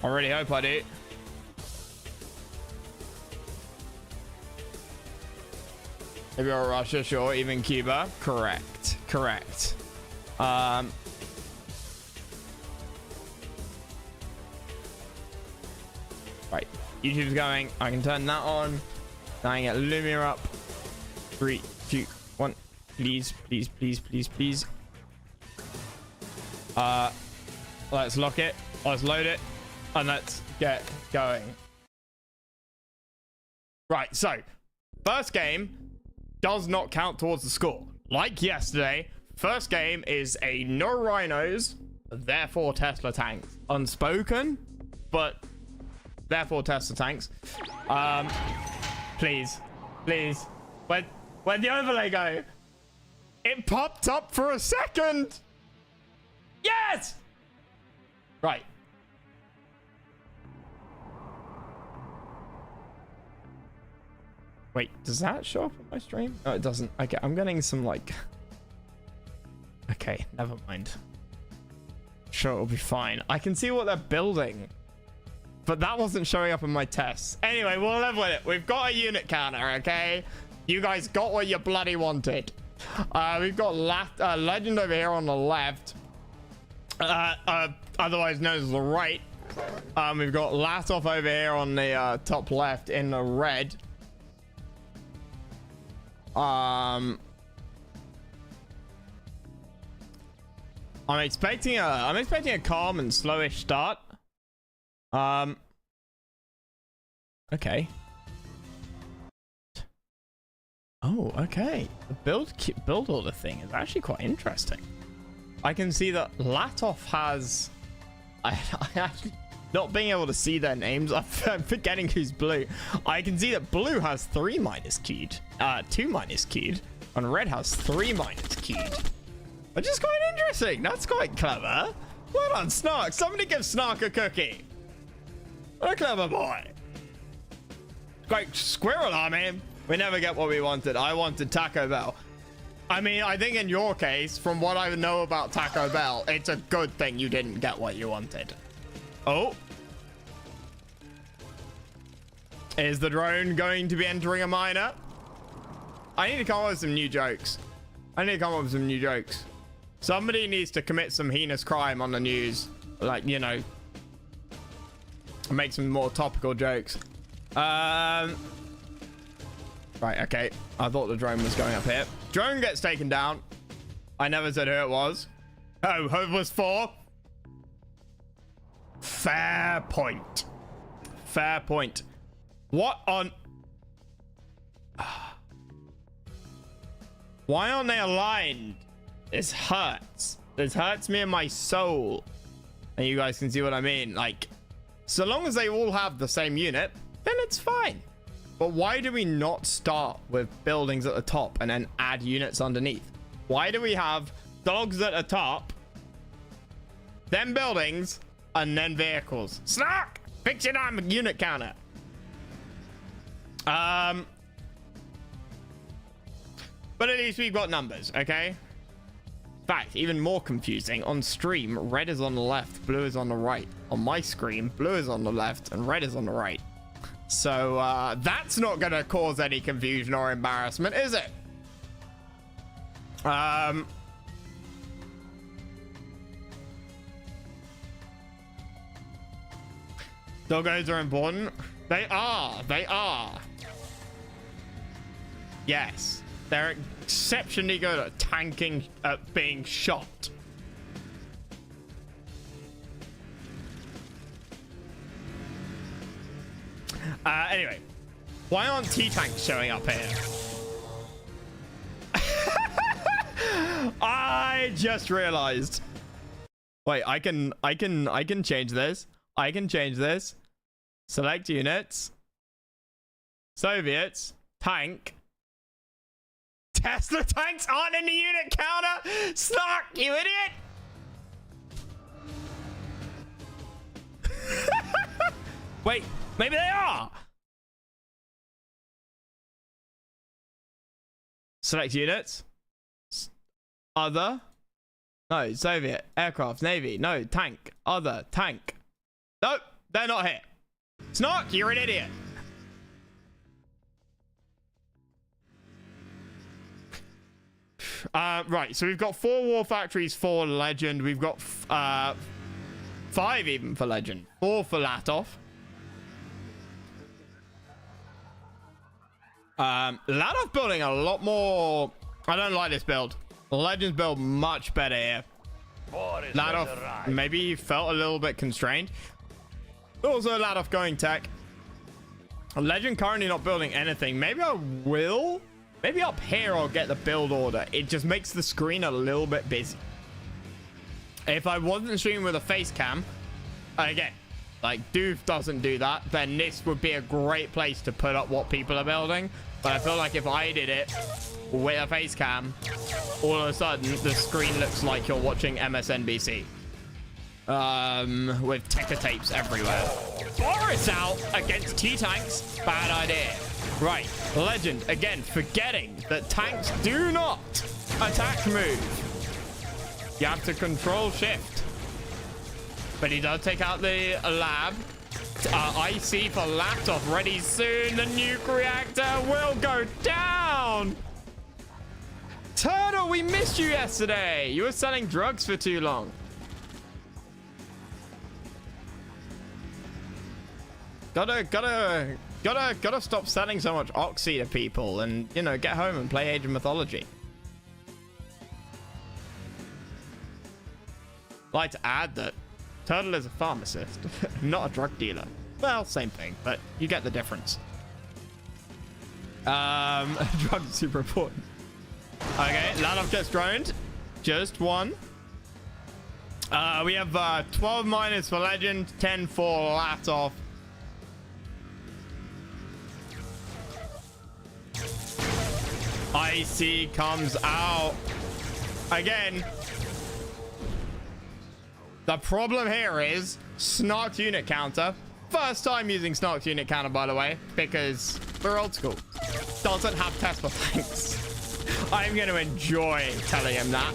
I really hope I do. If you're Russia, sure. Even Cuba. Correct. Correct. Right. YouTube's going. I can turn that on. Now I can get Lumia up. 3, 2, 1. Please, please, please, please, please. Let's lock it. Let's load it. And let's get going. Right, so first game does not count towards the score. Like yesterday, first game is a no rhinos, therefore Tesla tanks. Unspoken, but therefore Tesla tanks. Please, please. Where'd the overlay go? It popped up for a second. Yes! Right. Wait, does that show up on my stream? No, it doesn't. Okay, I'm getting some like... Okay, never mind. Sure, it'll be fine. I can see what they're building, but that wasn't showing up in my tests. Anyway, we'll live with it. We've got a unit counter, okay? You guys got what you bloody wanted. We've got Legend over here on the left. Otherwise known as the right. We've got Latof over here on the top left in the red. I'm expecting a calm and slowish start. Okay. Oh, okay. The build order thing is actually quite interesting. I can see that Latof has... I actually... Not being able to see their names, I'm forgetting who's blue. I can see that blue has 3 minus keyed, 2 minus keyed, and red has 3 minus keyed. Which is quite interesting. That's quite clever. Well done, Snark. Somebody give Snark a cookie. What a clever boy. Great squirrel, I mean. We never get what we wanted. I wanted Taco Bell. I mean, I think in your case, from what I know about Taco Bell, it's a good thing you didn't get what you wanted. Oh. Is the drone going to be entering a miner? I need to come up with some new jokes. Somebody needs to commit some heinous crime on the news. Like, you know, make some more topical jokes. Right, okay. I thought the drone was going up here. Drone gets taken down. I never said who it was. Oh, who it was for? Fair point. Fair point. What on... Why aren't they aligned? This hurts. This hurts me in my soul. And you guys can see what I mean. Like, so long as they all have the same unit, then it's fine. But why do we not start with buildings at the top and then add units underneath? Why do we have dogs at the top, then buildings, and then vehicles? Snark! Fix your damn unit counter. But at least we've got numbers, okay? In fact, even more confusing, on stream, red is on the left, blue is on the right. On my screen, blue is on the left and red is on the right. So that's not gonna cause any confusion or embarrassment, is it? Doggos are important. They are. Yes. They're exceptionally good at tanking, at being shot. Anyway, why aren't T-tanks showing up here? I just realized. Wait, I can change this. I can change this. Select units. Soviets. Tank. Tesla tanks aren't in the unit counter. Snark, you idiot. Wait, maybe they are. Select units. Other. No, Soviet. Aircraft. Navy. No, tank. Other. Tank. Nope. They're not here. Snark, you're an idiot. Right, so we've got 4 war factories for Legend. We've got 5 even for Legend. 4 for Latof. Latof building a lot more. I don't like this build. Legends build much better here. Latof maybe felt a little bit constrained. Also, Latof going tech. Legend currently not building anything. Maybe I will. Maybe up here I'll get the build order. It just makes the screen a little bit busy. If I wasn't streaming with a face cam, again, like Doof doesn't do that, then this would be a great place to put up what people are building. But I feel like if I did it with a face cam, all of a sudden the screen looks like you're watching MSNBC. With ticker tapes everywhere. Boris out against T-Tanks. Bad idea. Right, Legend, again, forgetting that tanks do not attack move. You have to control shift. But he does take out the lab. IC for Latof ready soon. The nuke reactor will go down. Turtle, we missed you yesterday. You were selling drugs for too long. Gotta stop selling so much Oxy to people and, you know, get home and play Age of Mythology. I'd like to add that Turtle is a pharmacist, not a drug dealer. Well, same thing, but you get the difference. Drugs are super important. Okay, Latof gets droned. Just one. We have 12 miners for Legend, 10 for Latof. IC comes out. Again, the problem here is Snark's unit counter. First time using Snark's unit counter, by the way, because we're old school. Doesn't have Tesla tanks. I'm going to enjoy telling him that.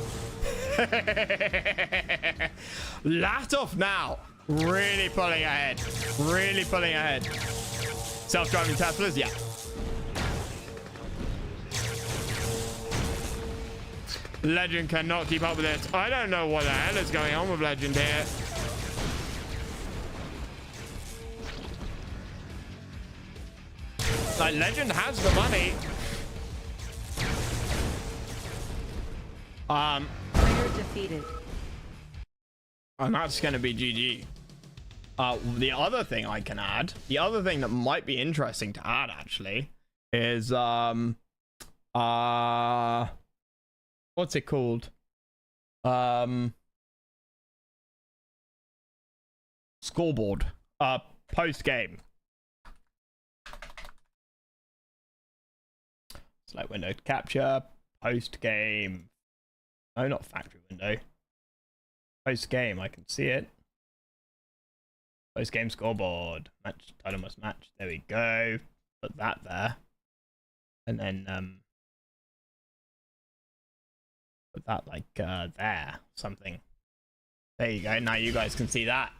Latof now. Really pulling ahead. Really pulling ahead. Self-driving Teslas? Yeah. Legend cannot keep up with it. I don't know what the hell is going on with Legend here. Like, Legend has the money. Player defeated. And that's gonna be GG. The other thing I can add, the other thing that might be interesting to add actually, is what's it called? Scoreboard. Post game. Select window to capture. Post game. No, not factory window. Post game. I can see it. Post game scoreboard. Match. Title must match. There we go. Put that there. And then put that like there. Something. There you go. Now you guys can see that.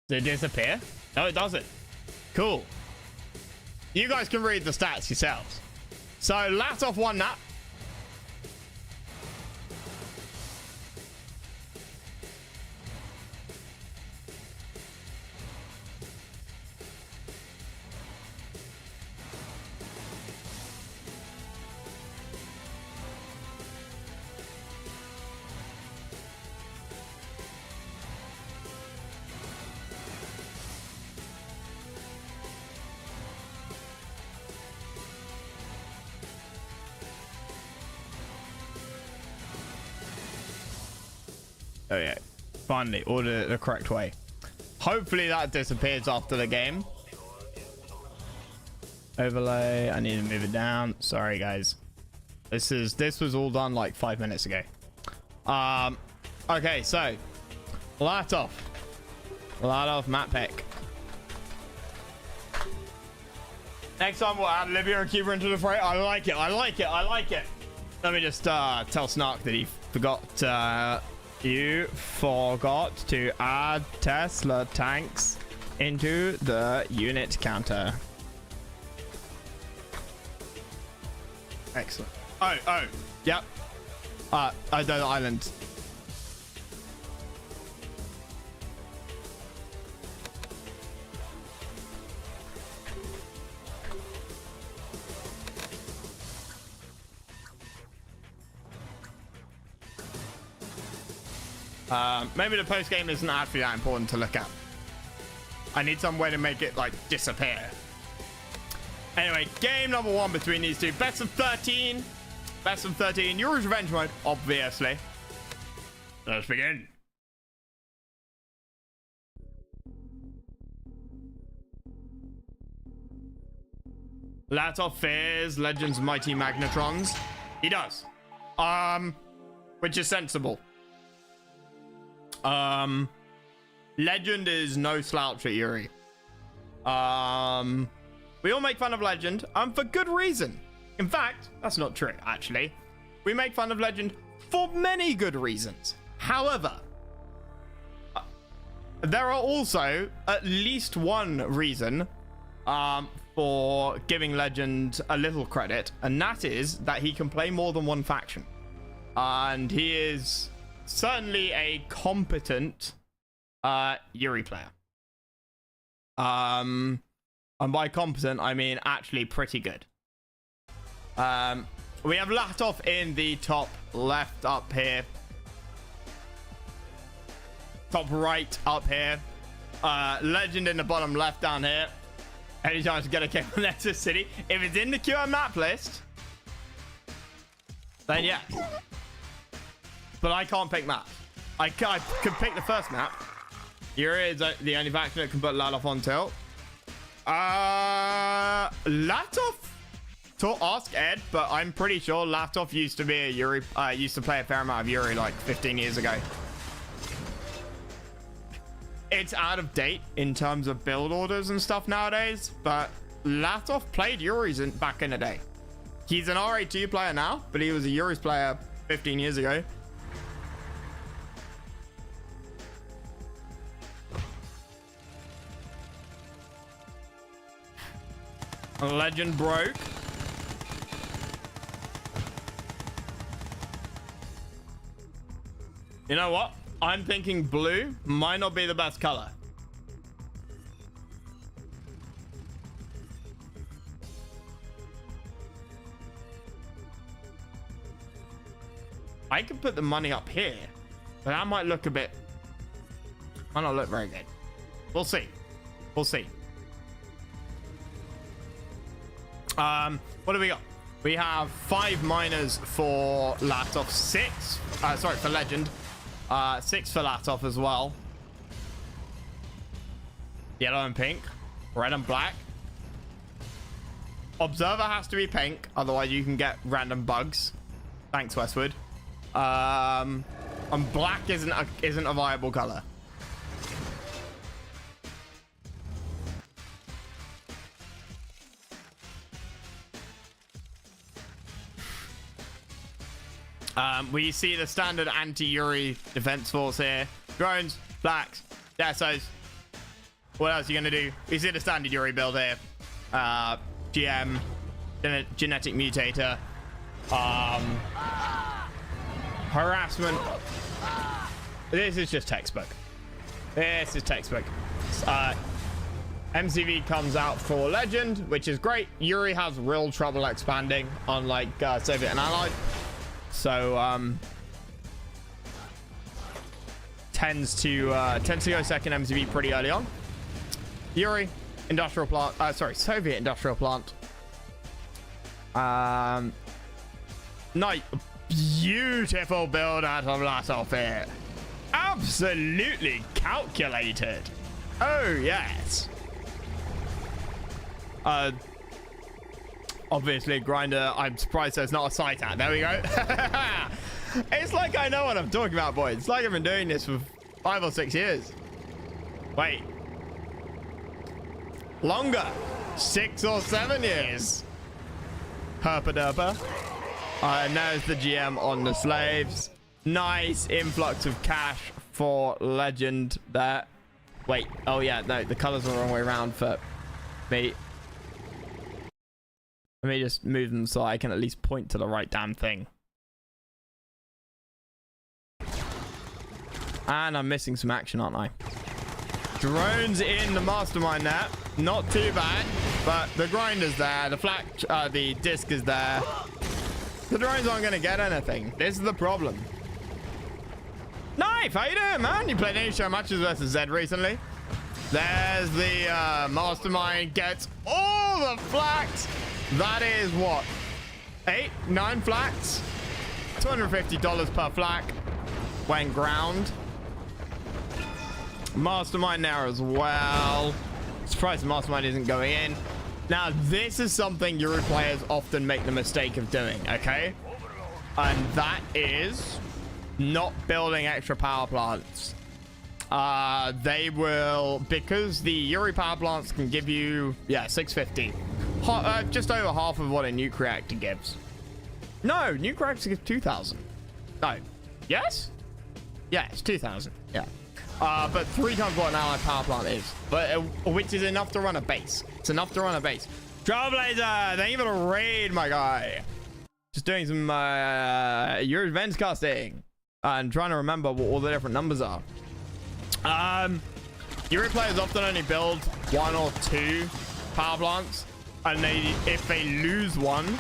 Did it disappear? No, it doesn't. Cool. You guys can read the stats yourselves. So Latof won that. Oh yeah, finally ordered it the correct way. Hopefully that disappears after the game. Overlay, I need to move it down. Sorry guys. This was all done like 5 minutes ago. Okay, so Latof map pick. Next time we'll add Libya and Cuba into the fray. I like it. Let me just tell Snark that he forgot. You forgot to add Tesla tanks into the unit counter. Excellent. Oh, yep. The island. Maybe the post game isn't actually that important to look at. I need some way to make it like disappear. Anyway, game number 1 between these two. Best of 13. Best of 13. Yuri's revenge mode, obviously. Let's begin. Latof fears Legend's mighty magnetrons. He does. Which is sensible. Legend is no slouch at Yuri. We all make fun of Legend, for good reason. In fact, that's not true, actually. We make fun of Legend for many good reasons. However, there are also at least one reason for giving Legend a little credit, and that is that he can play more than one faction. And he is certainly a competent Yuri player. And by competent, I mean actually pretty good. We have Latof in the top left up here. Top right up here. Legend in the bottom left down here. Anytime to get a kill on Nexus City. If it's in the QM map list, then yes. But I can't pick maps. I could pick the first map. Yuri is the only faction that can put Latof on tilt. Latof? To ask Ed, but I'm pretty sure Latof used to be a Yuri. Used to play a fair amount of Yuri like 15 years ago. It's out of date in terms of build orders and stuff nowadays, but Latof played Yuri's back in the day. He's an RA2 player now, but he was a Yuri's player 15 years ago. Legend broke. You know what? I'm thinking blue might not be the best color. I could put the money up here, but that might look a bit... might not look very good. We'll see. We'll see. What do we got? We have 5 miners for Latof, 6. Sorry, for Legend. 6 for Latof as well. Yellow and pink. Red and black. Observer has to be pink, otherwise you can get random bugs. Thanks, Westwood. And black isn't a viable color. We see the standard anti-Yuri defense force here. Drones, blacks, Desos. What else are you going to do? We see the standard Yuri build here. GM, genetic mutator. Harassment. This is just textbook. This is textbook. MCV comes out for Legend, which is great. Yuri has real trouble expanding, unlike Soviet and Allied. So tends to go second MCV pretty early on. Yuri, industrial plant. Sorry, Soviet industrial plant. Nice, beautiful build out of Latof here. Absolutely calculated. Oh yes. Obviously, Grinder. I'm surprised there's not a sight at. There we go. It's like I know what I'm talking about, boys. It's like I've been doing this for 5 or 6 years. Wait. Longer. 6 or 7 years. Herpa derpa. And there's the GM on the slaves. Nice influx of cash for Legend there. Wait. Oh, yeah. No, the colors are the wrong way around for me. Let me just move them so I can at least point to the right damn thing. And I'm missing some action, aren't I? Drones in the mastermind net. Not too bad, but the grinder's there. The disc is there. The drones aren't going to get anything. This is the problem. Knife, how you doing, man? You played any show matches versus Zed recently? There's the mastermind gets all the flaks. That is what? 8, 9 flaks? $250 per flak when ground. Mastermind there as well. Surprised the mastermind isn't going in. Now, this is something Yuri players often make the mistake of doing, okay? And that is not building extra power plants. They will, because the Yuri power plants can give you, yeah, 650. Just over half of what a nuke reactor gives. No, nuke reactor gives 2,000. No. Yes? Yeah, it's 2,000. Yeah. But 3 times what an allied power plant is. But which is enough to run a base. It's enough to run a base. Trailblazer, thank you for the raid, my guy. Just doing some Yuri events casting. And trying to remember what all the different numbers are. Yuri players often only build 1 or 2 power plants. And if they lose one,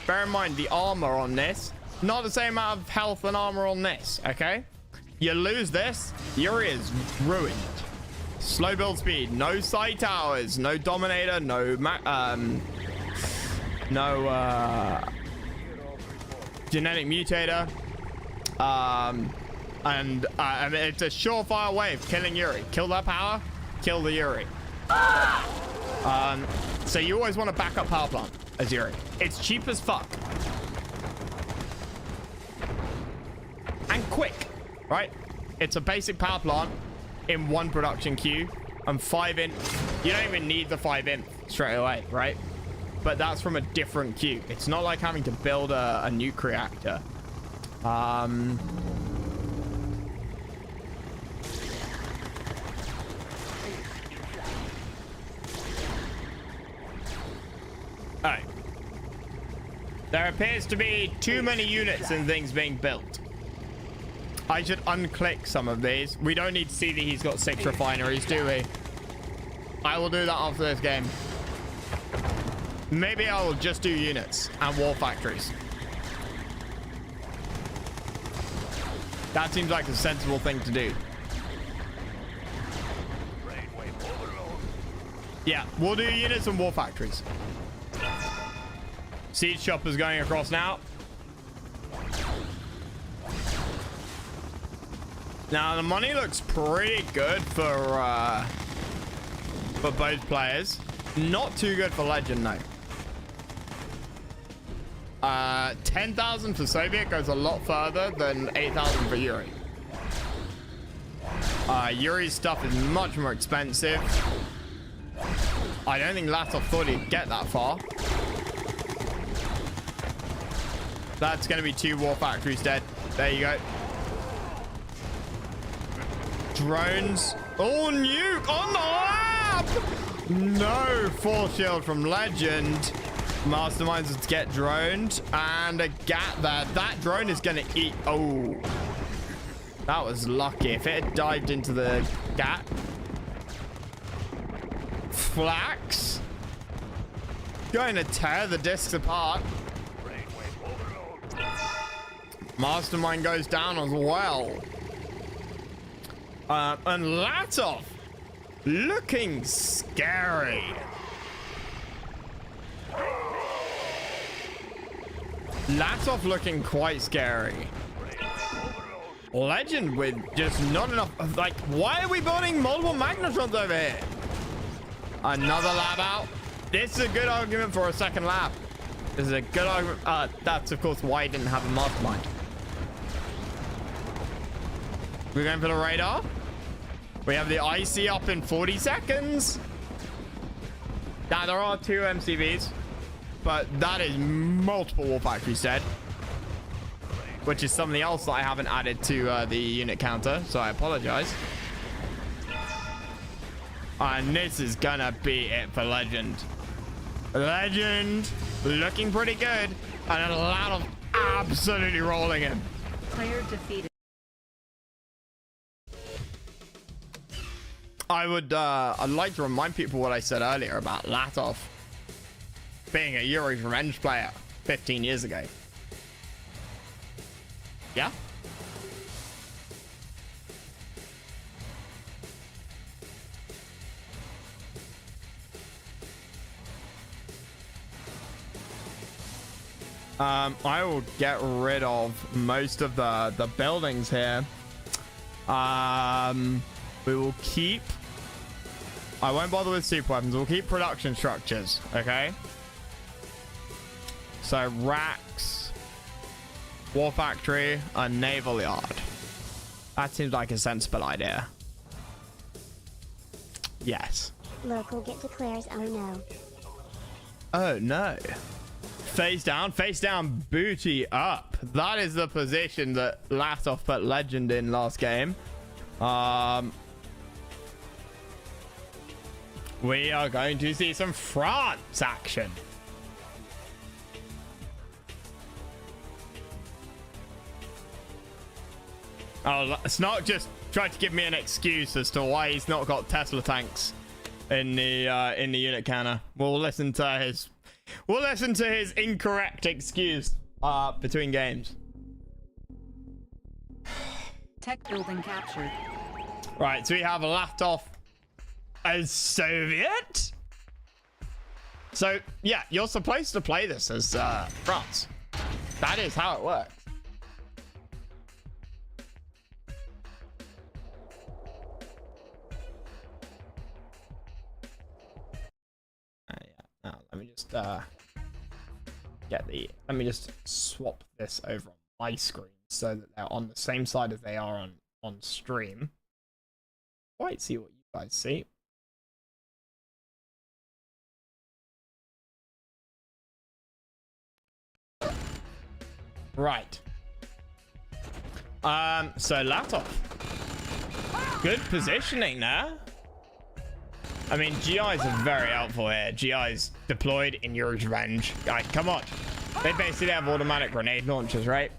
bear in mind the armor on this, not the same amount of health and armor on this, okay? You lose this, Yuri is ruined. Slow build speed, no side towers, no dominator, no genetic mutator. I mean, it's a surefire way of killing Yuri. Kill that power, kill the Yuri. So you always want a backup power plant as Yuri. It's cheap as fuck. And quick, right? It's a basic power plant in 1 production queue and 5 in. You don't even need the 5 in straight away, right? But that's from a different queue. It's not like having to build a nuke reactor. Alright. There appears to be too many units and things being built. I should unclick some of these. We don't need to see that he's got 6 refineries, do we? I will do that after this game. Maybe I will just do units and war factories. That seems like a sensible thing to do. Yeah, we'll do units and war factories. Siege choppers going across now. Now the money looks pretty good for both players. Not too good for Legend, no. 10,000 for Soviet goes a lot further than 8,000 for Yuri. Yuri's stuff is much more expensive. I don't think Latof thought he'd get that far. That's going to be 2 war factories dead. There you go. Drones. Oh, nuke on the lab! No force shield from Legend. Masterminds to get droned. And a gat there. That drone is going to eat. Oh. That was lucky. If it had dived into the gat. Flax. Going to tear the discs apart. Mastermind goes down as well. And Latof looking scary. Latof looking quite scary. Legend with just not enough. Like, why are we building multiple magnetrons over here? Another lab out. This is a good argument for a second lab. This is a good argument. That's of course why he didn't have a mastermind. We're going for the radar. We have the IC up in 40 seconds. Now, there are 2 MCVs, but that is multiple war factories dead, which is something else that I haven't added to the unit counter, so I apologize. And this is gonna be it for Legend. Legend looking pretty good. And a lot of absolutely rolling in. Player defeated. I'd like to remind people what I said earlier about Latof being a Yuri's Revenge player 15 years ago. Yeah? I will get rid of most of the buildings here. We will keep... I won't bother with super weapons. We'll keep production structures, okay? So, racks, war factory, and naval yard. That seems like a sensible idea. Yes. Local get declares, oh no. Oh no. Face down, booty up. That is the position that Latof put Legend in last game. We are going to see some France action. Oh, it's not just trying to give me an excuse as to why he's not got Tesla tanks in the unit canner. We'll listen to his incorrect excuse between games. Tech building captured. Right, so we have Latof as Soviet. So yeah, you're supposed to play this as France. That is how it works. Yeah. Now let me just let me just swap this over on my screen so that they're on the same side as they are on stream. Quite see what you guys see. Right. So Latof. Good positioning there. I mean, GIs are very helpful here. GIs deployed in Yuri's Revenge. Guys, come on. They basically have automatic grenade launchers, right?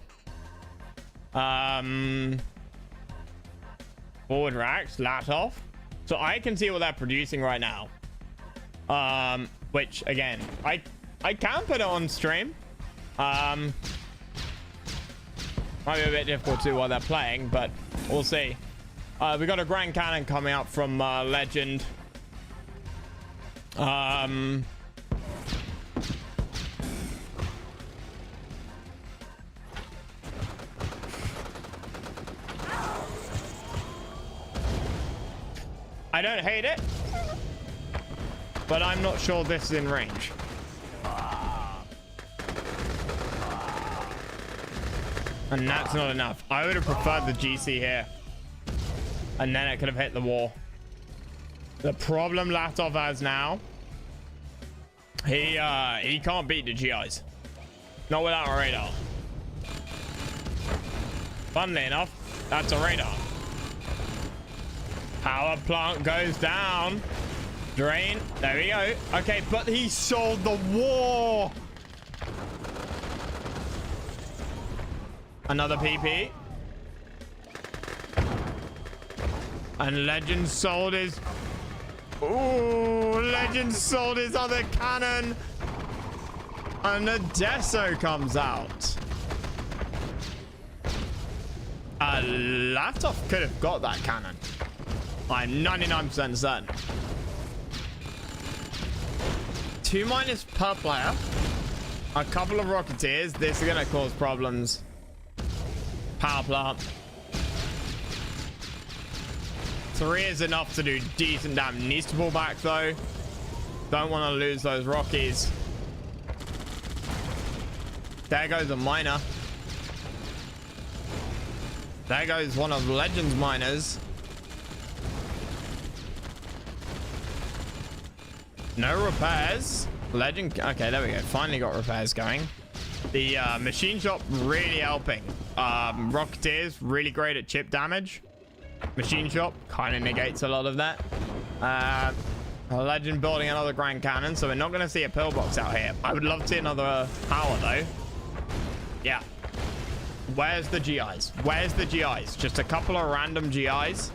Forward racks, Latof. So I can see what they're producing right now. Which again, I can put it on stream. Might be a bit difficult to while they're playing, but we'll see. We got a Grand Cannon coming up from Legend. I don't hate it, but I'm not sure this is in range. And that's not enough. I would have preferred the GC here. And then it could have hit the wall. The problem Latof has now, he can't beat the GIs. Not without a radar. Funnily enough, that's a radar. Power plant goes down. Drain. There we go. Okay, but he sold the war. Another PP. And Legend sold his... Ooh, Legend sold his other cannon. And the Deso comes out. Latof could have got that cannon. I'm 99% certain. 2- per player. A couple of Rocketeers. This is going to cause problems. Power plant. 3 is enough to do decent damage. Needs to pull back though. Don't want to lose those Rockies. There goes a miner. There goes one of Legend's miners. No repairs. Legend. Okay, there we go. Finally got repairs going. The machine shop really helping. Rocketeers really great at chip damage. Machine shop kind of negates a lot of that. A legend building another Grand Cannon, so we're not going to see a pillbox out here. I would love to see another power, though. Yeah. Where's the GIs? Where's the GIs? Just a couple of random GIs.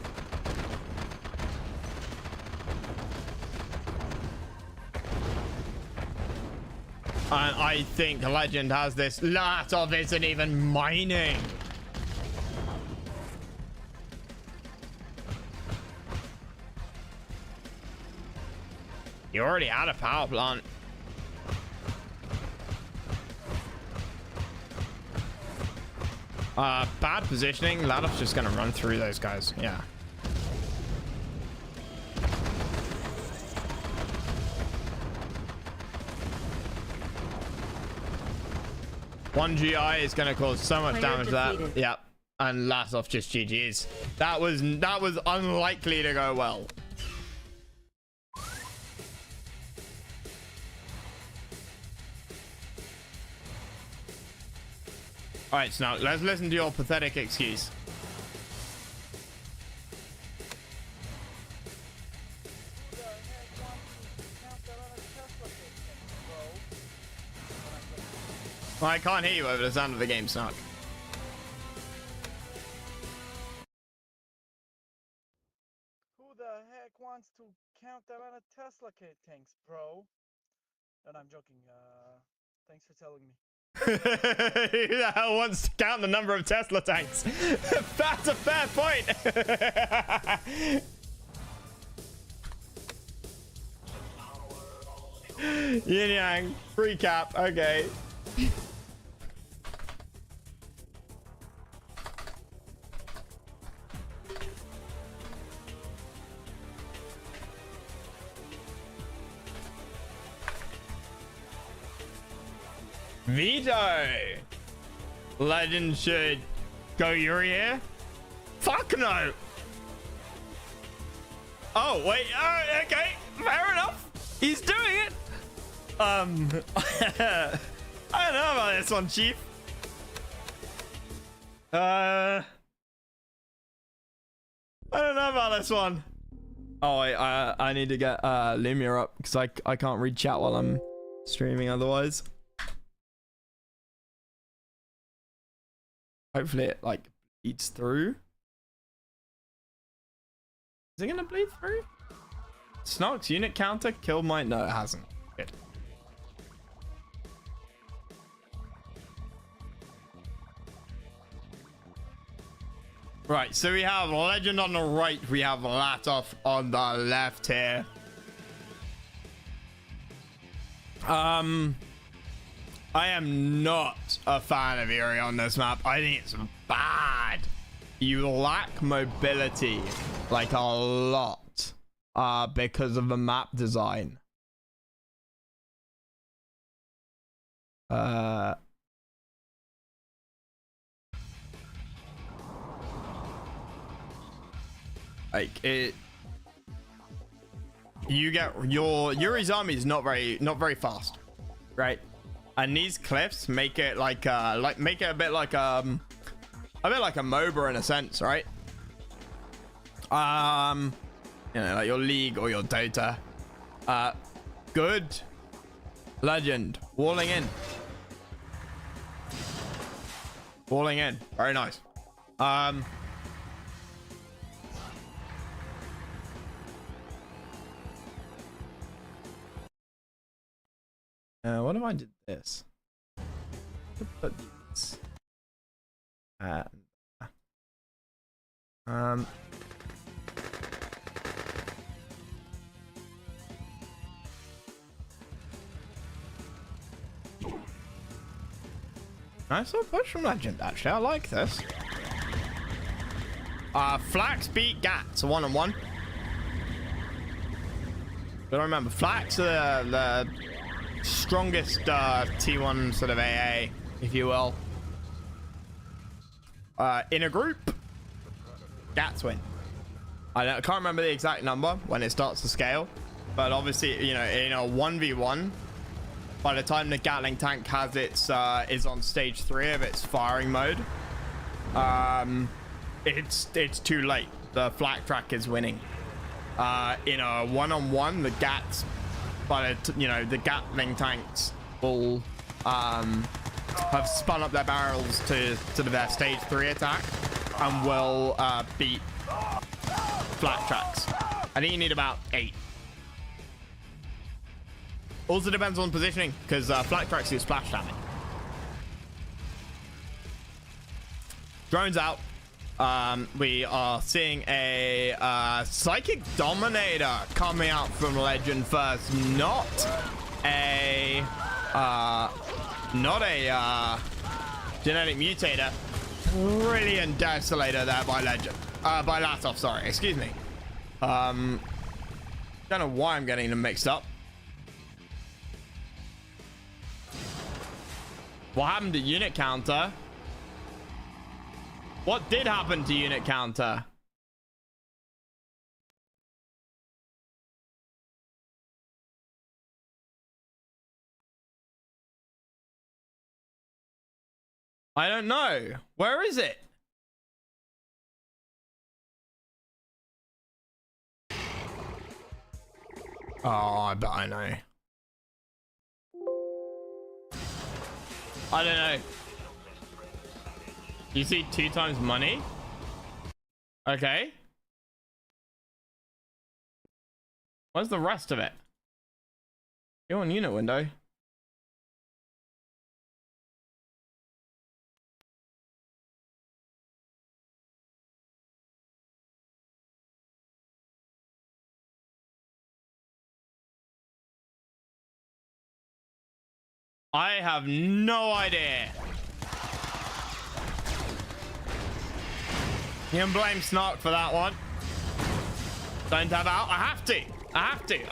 And I think Legend has this. Latof isn't even mining. You already had a power plant. Bad positioning. Latof's just gonna run through those guys. Yeah. One GI is gonna cause so much damage to that. Yep. And Latof just GG's. That was unlikely to go well. All right, Snark, let's listen to your pathetic excuse. Well, I can't hear you over the sound of the game, Snark. Who the heck wants to count that on a Tesla kit tanks, bro? And I'm joking. Thanks for telling me. Who the hell wants to count the number of Tesla tanks? That's a fair point. Yin Yang, free cap, okay. Veto! Legend should go Yuri here? Fuck no! Oh, wait, okay, fair enough. He's doing it. I don't know about this one, Chief. I don't know about this one. Oh, wait, I need to get Lumia up because I can't read chat while I'm streaming otherwise. Hopefully it like bleeds through. Is it gonna bleed through? Snark's unit counter killed my... No, it hasn't. Good. Right, so we have Legend on the right. We have Latof on the left here. I am not a fan of Yuri on this map. I think it's bad. You lack mobility like a lot because of the map design. Like it, you get your Yuri's army is not very fast, right? And these cliffs make it like make it a bit like a MOBA in a sense, right? You know, like your League or your Dota. Good. Legend. Walling in. Walling in. Very nice. What if I did this? Put these. Nice little push from Legend, actually. I like this. Flax beat Gats, a 1-on-1. But remember, Flax are the strongest T1 sort of AA, if you will. In a group, Gats win. I can't remember the exact number when it starts to scale, but obviously, you know, in a 1v1, by the time the Gatling tank has its is on stage 3 of its firing mode, it's too late. The flak track is winning. in a one-on-one, the Gats, the Gatling tanks will have spun up their barrels to sort of their stage 3 attack and will beat flat tracks. I think you need about 8. Also depends on positioning, because flat tracks do splash damage. Drones out. We are seeing a Psychic Dominator coming out from Legend first. Not a Genetic Mutator. Brilliant Desolator there by Legend. By Latof, sorry. Excuse me. Don't know why I'm getting them mixed up. What happened to unit counter? What did happen to unit counter? I don't know. Where is it? Oh, I bet I know. I don't know. You see 2 times money? Okay. Where's the rest of it? Go on unit window. I have no idea. You can blame Snark for that one. Don't have out. I have to.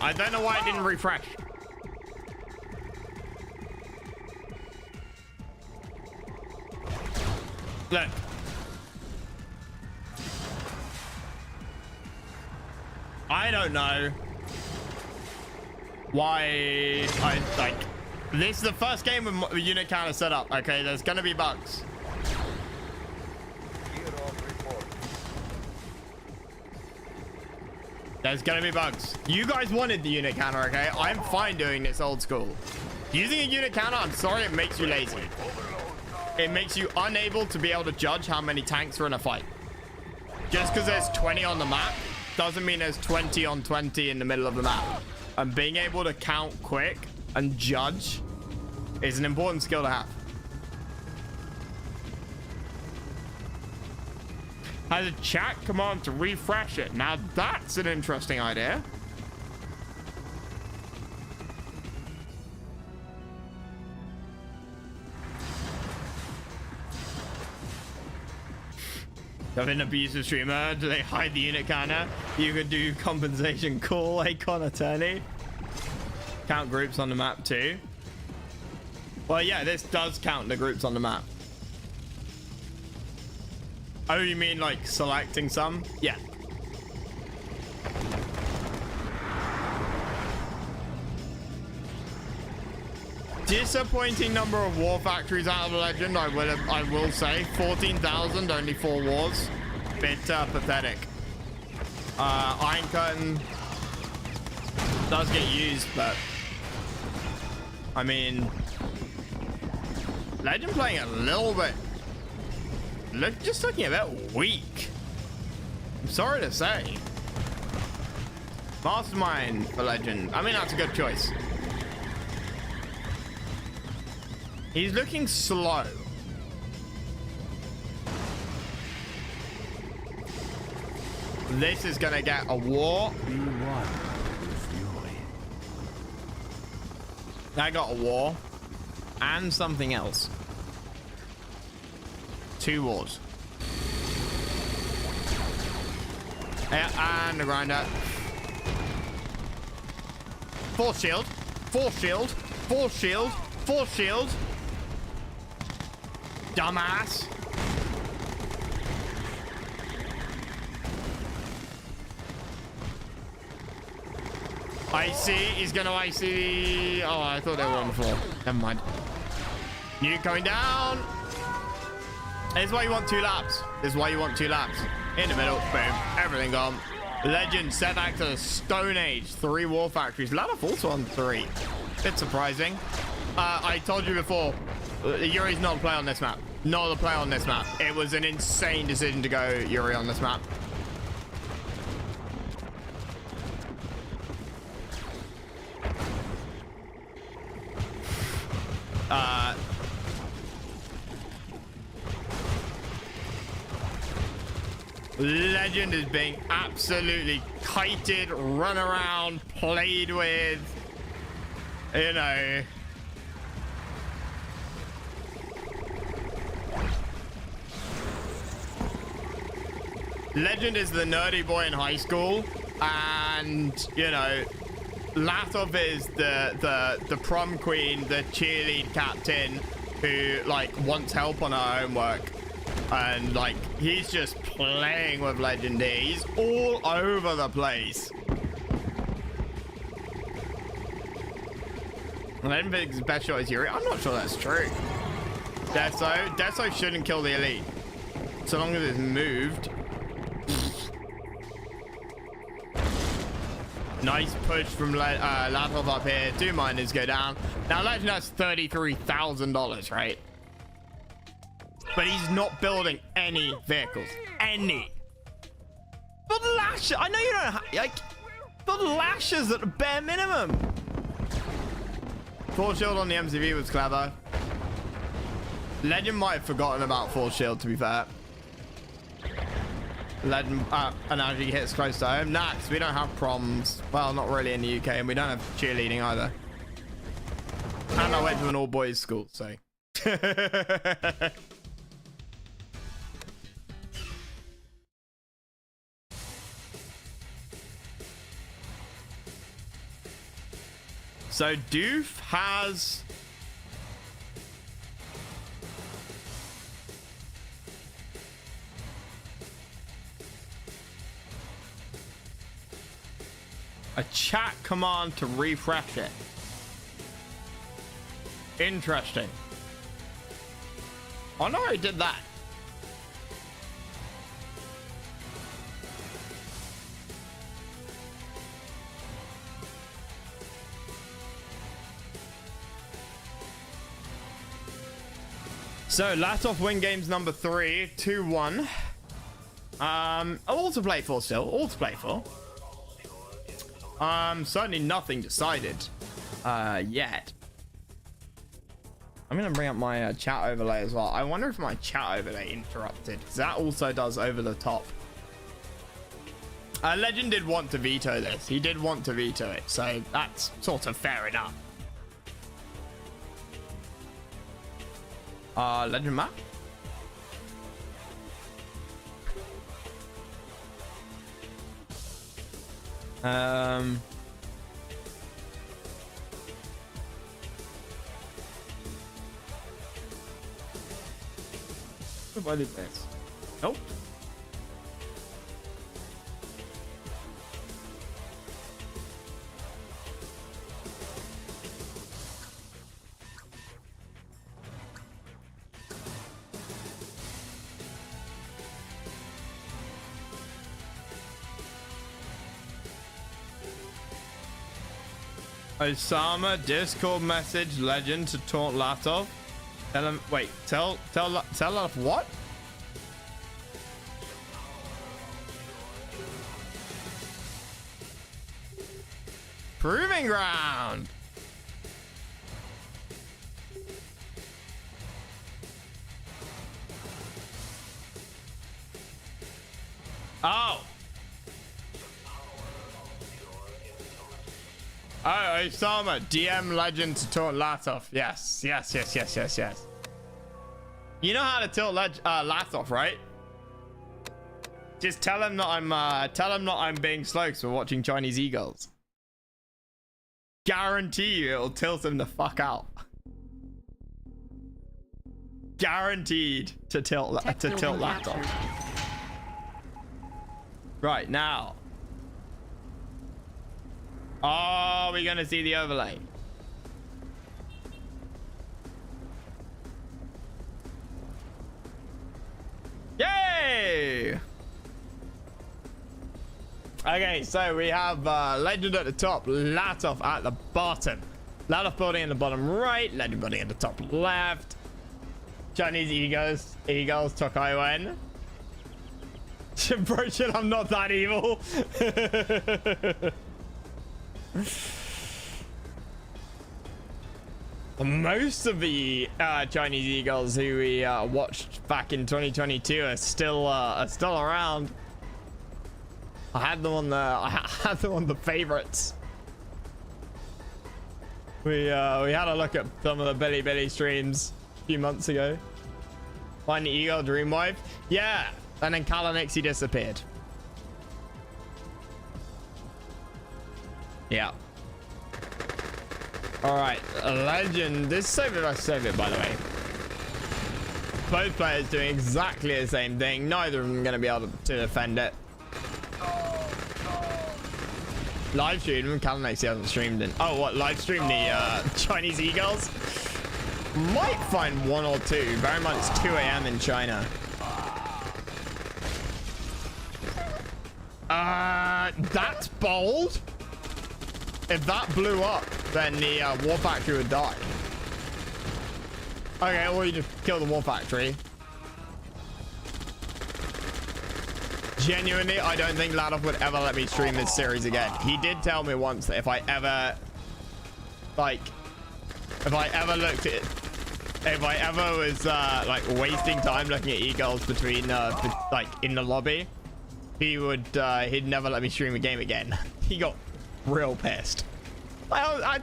I don't know why it didn't refresh. Look. I don't know why this is the first game with the unit counter set up. Okay, there's gonna be bugs. There's gonna be bugs. You guys wanted the unit counter, okay? I'm fine doing this old school. Using a unit counter, I'm sorry, it makes you lazy. It makes you unable to be able to judge how many tanks are in a fight. Just because there's 20 on the map doesn't mean there's 20 on 20 in the middle of the map. And being able to count quick and judge is an important skill to have. Has a chat command to refresh it. Now that's an interesting idea. Of an abusive streamer, do they hide the unit counter? You could do compensation call, Acon attorney. Count groups on the map too. Well, yeah, this does count the groups on the map. Oh, you mean like selecting some? Yeah. Disappointing number of war factories out of Legend, I will say. 14,000, only 4 wars. Bit pathetic. Iron Curtain does get used, but I mean, Legend playing a little bit. Just looking a bit weak. I'm sorry to say. Mastermind for Legend. I mean, that's a good choice. He's looking slow. This is gonna get a war. I got a war and something else. 2 wars. Yeah, and the grinder. Force shield. Force shield. Force shield. Force shield. Dumbass. Icy. He's gonna icy. Oh, I thought they were on the floor. Never mind. Nuke going down. This is why you want 2 laps. This is why you want 2 laps. In the middle. Boom. Everything gone. Legend set back to the Stone Age. 3 war factories. Latof also on 3. Bit surprising. I told you before, Yuri's not a play on this map. Not a play on this map. It was an insane decision to go Yuri on this map. Legend is being absolutely kited, run around, played with, you know. Legend is the nerdy boy in high school, and you know, Latof is the prom queen, the cheerlead captain who like wants help on her homework, and like he's just playing with Legend here. He's all over the place. And I don't think his best shot is Yuri. I'm not sure that's true. Deso shouldn't kill the elite so long as it's moved. Nice push from Latof up here. 2 miners go down. Now Legend has $33,000, right? But he's not building any vehicles. Any. But lashes. I know you don't have, like, but lashes at the bare minimum. Full shield on the MCV was clever. Legend might have forgotten about full shield, to be fair. Legend analogy hits close to home. Nah, 'cause we don't have proms. Well, not really in the UK, and we don't have cheerleading either. And I went to an all-boys school, so. So Doof has a chat command to refresh it. Interesting. Oh no, I did that. So Latof win games number 3, 2-1. All to play for still. All to play for. Certainly nothing decided yet. I'm gonna bring up my chat overlay as well. I wonder if my chat overlay interrupted, because that also does over the top. Legend did want to veto this. He did want to veto it, so that's sort of fair enough. Legend map. What if I did this? Nope. Osama Discord message Legend to taunt Latof. Tell him. Wait. Tell Latof what? Proving ground. Oh. Oh, Osama, DM Legend to taunt Latof. Yes. You know how to tilt Latof, right? Just tell him that I'm being slow because we're watching Chinese Eagles. Guarantee you it'll tilt him the fuck out. Guaranteed to tilt Latof. Right now. Oh, we're gonna see the overlay. Yay! Okay, so we have Legend at the top, Latof at the bottom. Latof building in the bottom right, Legend building at the top left. Chinese Eagles, Tokaiwen. Bro, shit, I'm not that evil. Most of the Chinese Eagles who we watched back in 2022 are still around. I had them on the favorites. We had a look at some of the Billy streams a few months ago. Find the Eagle Dreamwife. Yeah, and then Kalanixi disappeared. Yeah. All right, a Legend. This save it by the way. Both players doing exactly the same thing. Neither of them going to be able to defend it. Live stream. Kalanixi hasn't streamed in. Oh, what? Live stream the Chinese Eagles? Might find one or two. Bear in mind it's 2 a.m. in China. That's bold. If that blew up, then the war factory would die. Okay, or you just kill the war factory. Genuinely, I don't think Latof would ever let me stream this series again. He did tell me once that if I ever was like wasting time looking at Eagles between like in the lobby, he'd never let me stream a game again. He got real pissed. I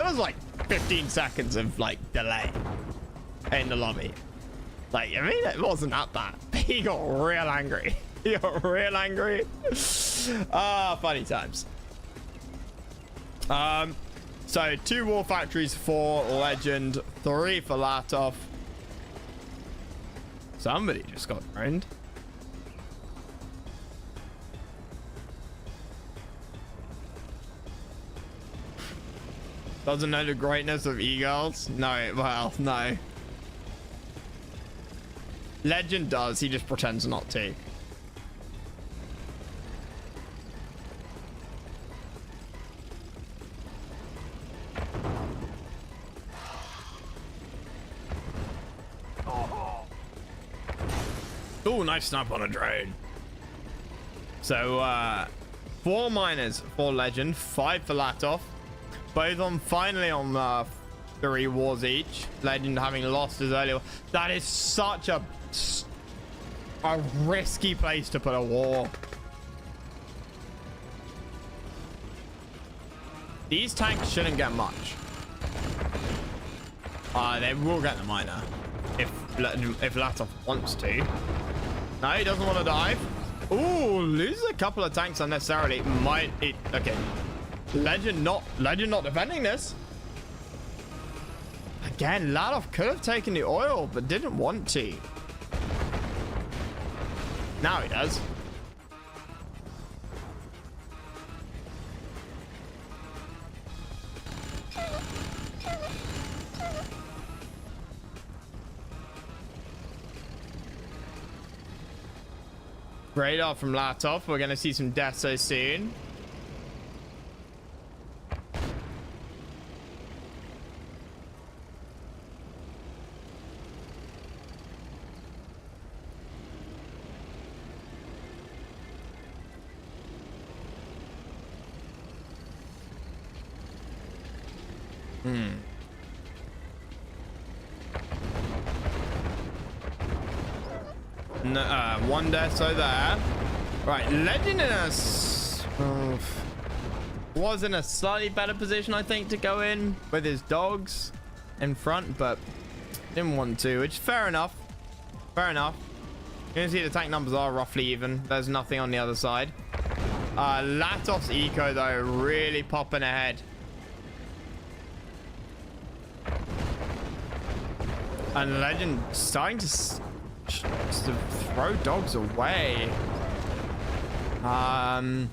was like 15 seconds of like delay in the lobby. Like, I mean, it wasn't that bad. He got real angry. He got real angry. Funny times. So 2 war factories for Legend, 3 for Latof. Somebody just got ruined. Doesn't know the greatness of Eagles? No, well, no. Legend does, he just pretends not to. Oh, nice snap on a drone. So, 4 miners for Legend, 5 for Latof. Both on finally on 3 wars each. Legend having lost his earlier. That is such a risky place to put a war. These tanks shouldn't get much. They will get the miner if Latof wants to. No, he doesn't want to dive. Ooh, loses a couple of tanks unnecessarily. Okay. Legend not defending this. Again, Latof could have taken the oil, but didn't want to. Now he does. Radar from Latof. We're going to see some deaths so soon. No, one death so there. Right, Legend was in a slightly better position, I think, to go in with his dogs in front, but didn't want to, which is fair enough. Fair enough. You can see the tank numbers are roughly even. There's nothing on the other side. Latof's eco, though, really popping ahead. And Legend starting to throw dogs away. I'm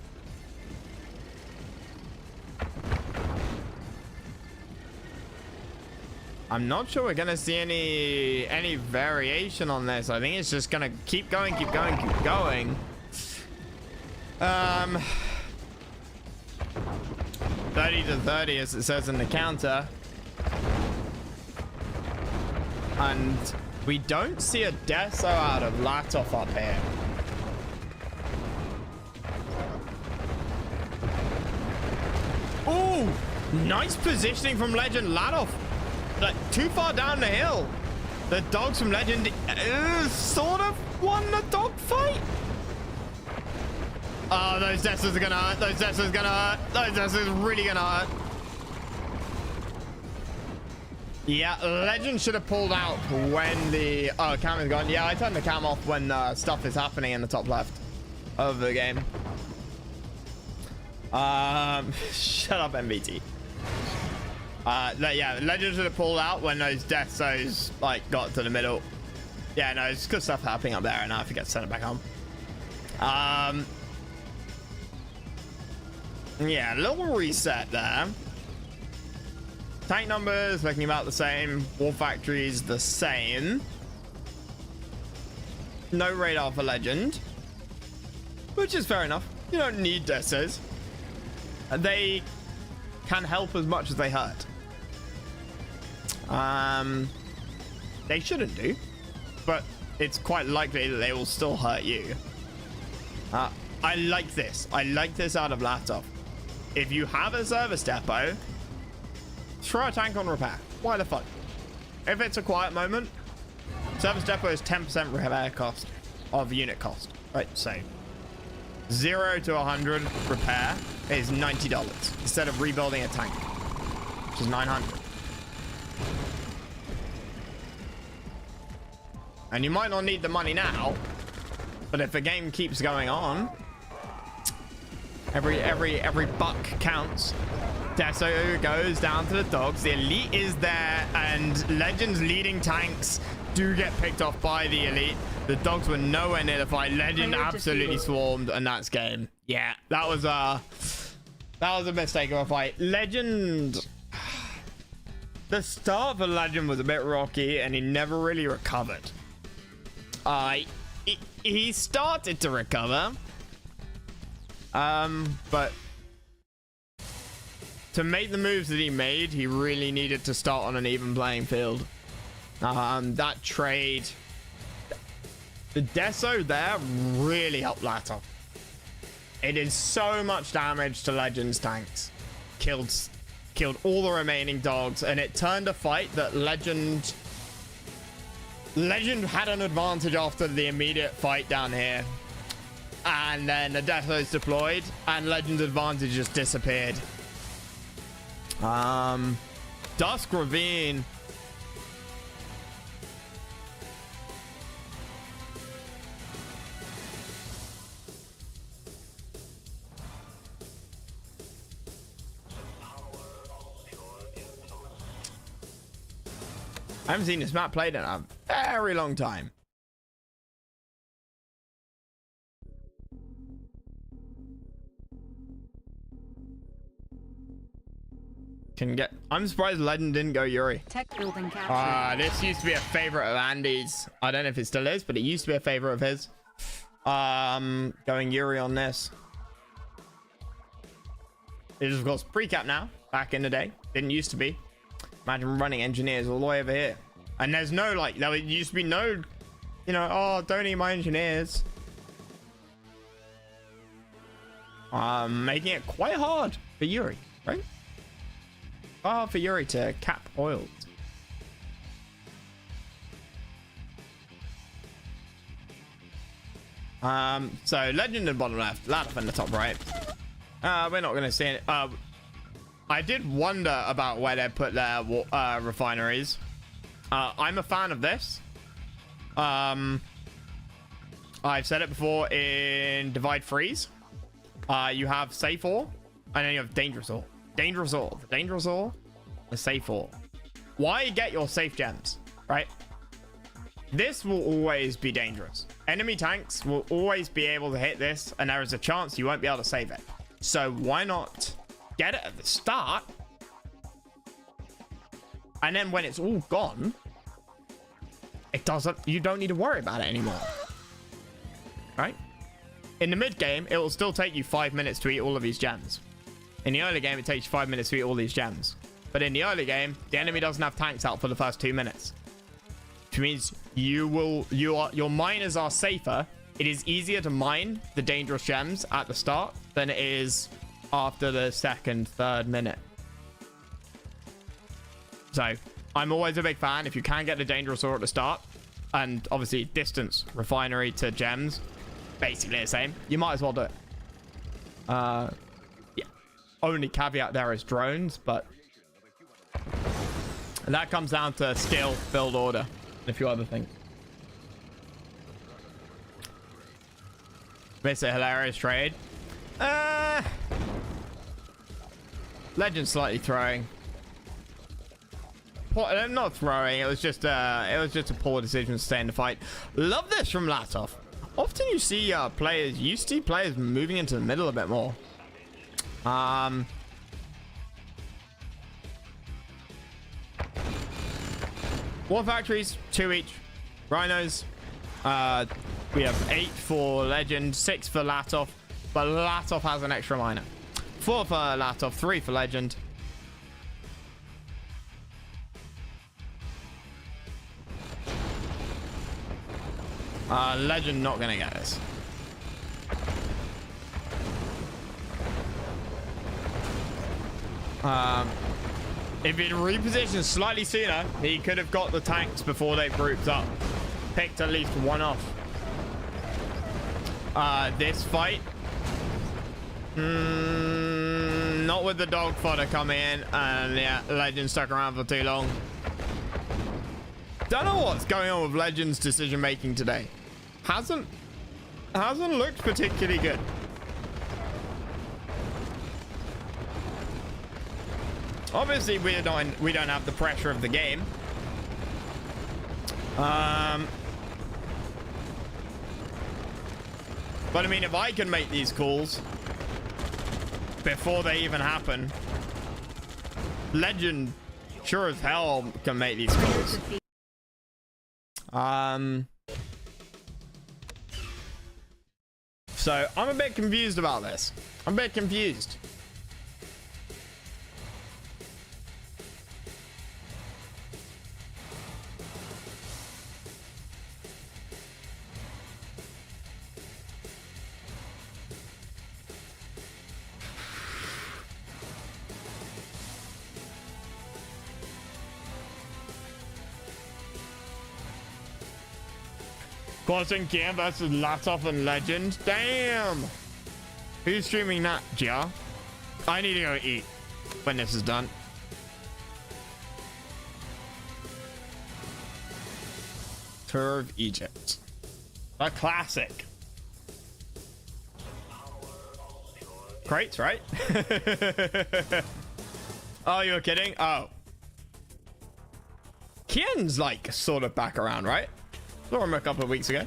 not sure we're gonna see any variation on this. I think it's just gonna keep going. 30 to 30 as it says in the counter. And we don't see a deso out of Latof up here. Ooh, nice positioning from Legend Latof. Like too far down the hill. The dogs from Legend sort of won the dog fight. Oh, those desos are gonna hurt. Those desos are gonna hurt. Those desos are really gonna hurt. Yeah, Legend should have pulled out when the cam is gone. Yeah, I turned the cam off when stuff is happening in the top left of the game. Shut up, MBT. Yeah, Legend should have pulled out when those desos like got to the middle. Yeah, no, it's good stuff happening up there, and I forget to send it back home. Yeah, a little reset there. Tank numbers looking about the same. War factories the same. No radar for Legend, which is fair enough. You don't need desos. They can help as much as they hurt. They shouldn't do, but it's quite likely that they will still hurt you. I like this. I like this out of Latof. If you have a service depot, throw a tank on repair. Why the fuck? If it's a quiet moment, service depot is 10% repair cost of unit cost. Right, so 0 to 100 repair is $90 instead of rebuilding a tank, which is 900. And you might not need the money now, but if the game keeps going on, every buck counts. Deso goes down to the dogs. The elite is there, and Legend's leading tanks do get picked off by the elite. The dogs were nowhere near the fight. Legend absolutely swarmed, and that's game. Yeah, that was a mistake of a fight. Legend. The start for Legend was a bit rocky, and he never really recovered. He started to recover, but to make the moves that he made, he really needed to start on an even playing field. That trade, the deso there really helped Latof. It did so much damage to Legend's tanks, killed all the remaining dogs, and it turned a fight that Legend had an advantage after the immediate fight down here, and then the desos deployed, and Legend's advantage just disappeared. Dusk Ravine. I haven't seen this map played in a very long time. I'm surprised Legend didn't go Yuri. Tech building captured. This used to be a favorite of Andy's. I don't know if it still is, but it used to be a favorite of his. Going Yuri on this. It is of course pre-cap now. Back in the day, didn't used to be. Imagine running engineers all the way over here, and there's no like. There used to be no, you know. Oh, don't need my engineers. Making it quite hard for Yuri, right? For Yuri to cap oils. So Legend in bottom left, Latof in the top right. We're not going to see it. I did wonder about where they put their refineries. I'm a fan of this. I've said it before in Divide Freeze. You have safe ore, and then you have dangerous ore. Dangerous ore, the dangerous ore, the safe ore. Why get your safe gems, right? This will always be dangerous. Enemy tanks will always be able to hit this, and there is a chance you won't be able to save it. So why not get it at the start, and then when it's all gone, you don't need to worry about it anymore, right? In the mid game, it will still take you 5 minutes to eat all of these gems. In the early game, it takes you 5 minutes to eat all these gems. But in the early game, the enemy doesn't have tanks out for the first 2 minutes. Which means your miners are safer. It is easier to mine the dangerous gems at the start than it is after the second, third minute. So I'm always a big fan. If you can get the dangerous ore at the start, and obviously distance refinery to gems, basically the same, you might as well do it. Yeah. Only caveat there is drones, but that comes down to skill, build order, and a few other things. Miss a hilarious trade. Legend slightly throwing. Not throwing. It was just a poor decision to stay in the fight. Love this from Latof. Often you see players moving into the middle a bit more. War factories, 2 each. Rhinos. We have 8 for Legend, 6 for Latof, but Latof has an extra miner. 4 for Latof, 3 for Legend. Legend not gonna get this. If he'd repositioned slightly sooner, he could have got the tanks before they grouped up. Picked at least one off. This fight, not with the dog fodder coming in, and yeah, Legend stuck around for too long. Don't know what's going on with Legend's decision making today. Hasn't looked particularly good. Obviously, we don't have the pressure of the game. But I mean, if I can make these calls before they even happen, Legend sure as hell can make these calls. So I'm a bit confused about this. I'm a bit confused. Quantum Gear versus Latof and Legend. Damn. Who's streaming that, Gia? I need to go eat when this is done. Tour of Egypt. A classic. Crates, right? Oh, you were kidding? Oh. Kian's like sort of back around, right? Saw him a couple of weeks ago.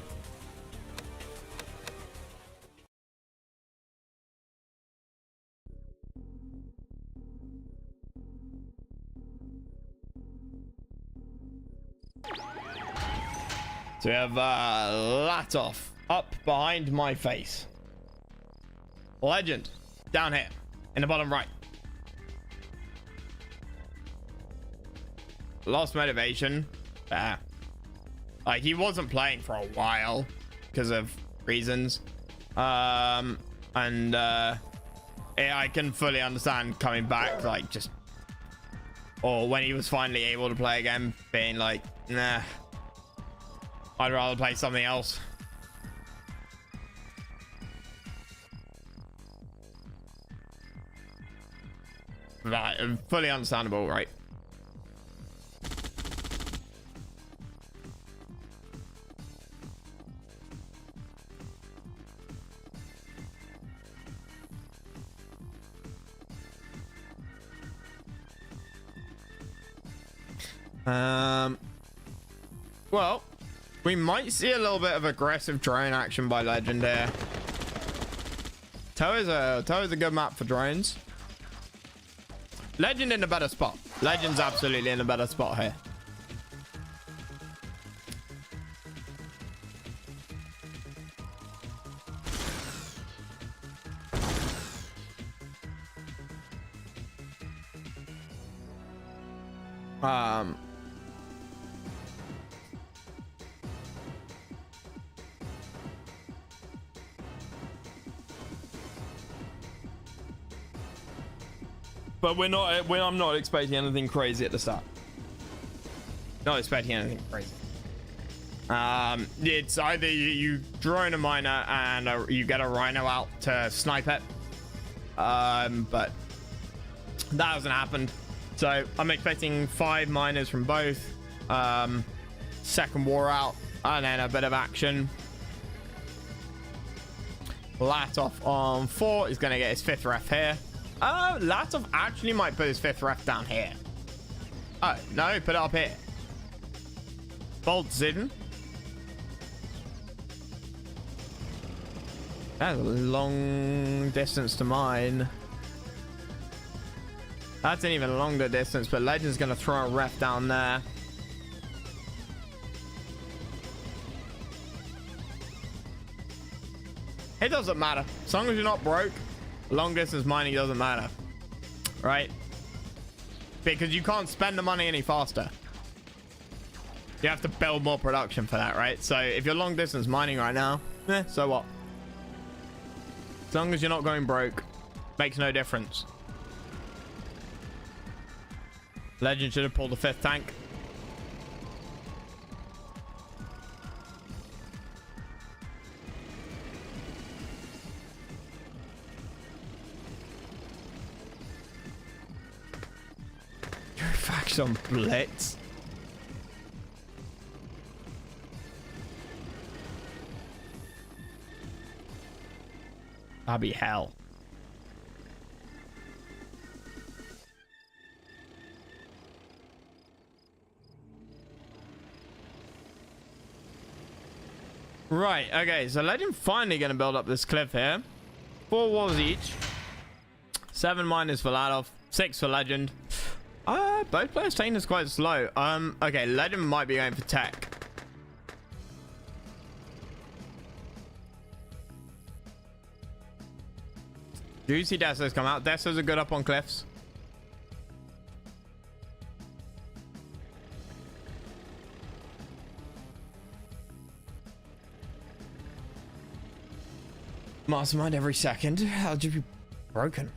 So we have Latof up behind my face. Legend down here in the bottom right. Lost motivation. Like, he wasn't playing for a while because of reasons. Yeah, I can fully understand coming back, like, just, or when he was finally able to play again, being like, nah, I'd rather play something else. Right, fully understandable, right? Well, we might see a little bit of aggressive drone action by Legend here. Toe is a good map for drones. Legend in a better spot. Legend's absolutely in a better spot here. Um, but I'm not expecting anything crazy at the start. Not expecting anything crazy. It's either you drone a miner and you get a rhino out to snipe it. But that hasn't happened. So I'm expecting 5 miners from both. Second war out and then a bit of action. Latof on 4 is going to get his 5th ref here. Latof actually might put his 5th ref down here. Oh, no, put it up here. Bold decision. That's a long distance to mine. That's an even longer distance, but Legend's going to throw a ref down there. It doesn't matter. As long as you're not broke, long distance mining doesn't matter. Right? Because you can't spend the money any faster. You have to build more production for that, right? So if you're long distance mining right now, so what? As long as you're not going broke, makes no difference. Legend should have pulled the 5th tank. Faction blitz. That'd be hell. Right, okay, so Legend finally gonna build up this cliff here. 4 walls each. 7 miners for Latof, 6 for Legend. Both players taking this quite slow. Okay, Legend might be going for tech. Juicy Deso's come out. Deso's are good up on cliffs. Mastermind every second. I'll just be broken.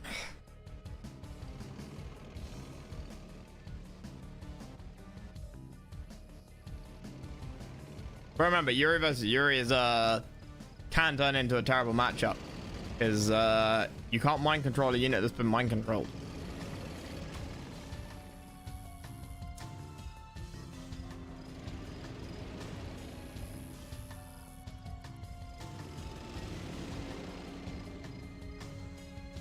But remember, Yuri versus Yuri is can turn into a terrible matchup. Because you can't mind control a unit that's been mind controlled.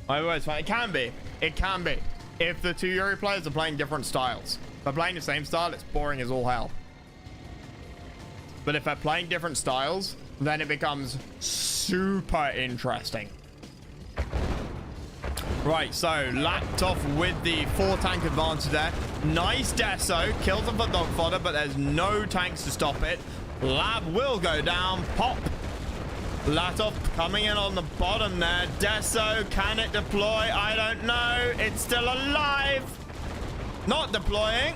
It can be. It can be. If the 2 Yuri players are playing different styles. If they're playing the same style, it's boring as all hell. But if they're playing different styles, then it becomes super interesting. Right, so Latof with the 4 tank advantage there. Nice Deso. Kills him for dog fodder, but there's no tanks to stop it. Lab will go down. Pop. Latof coming in on the bottom there. Deso, can it deploy? I don't know. It's still alive. Not deploying.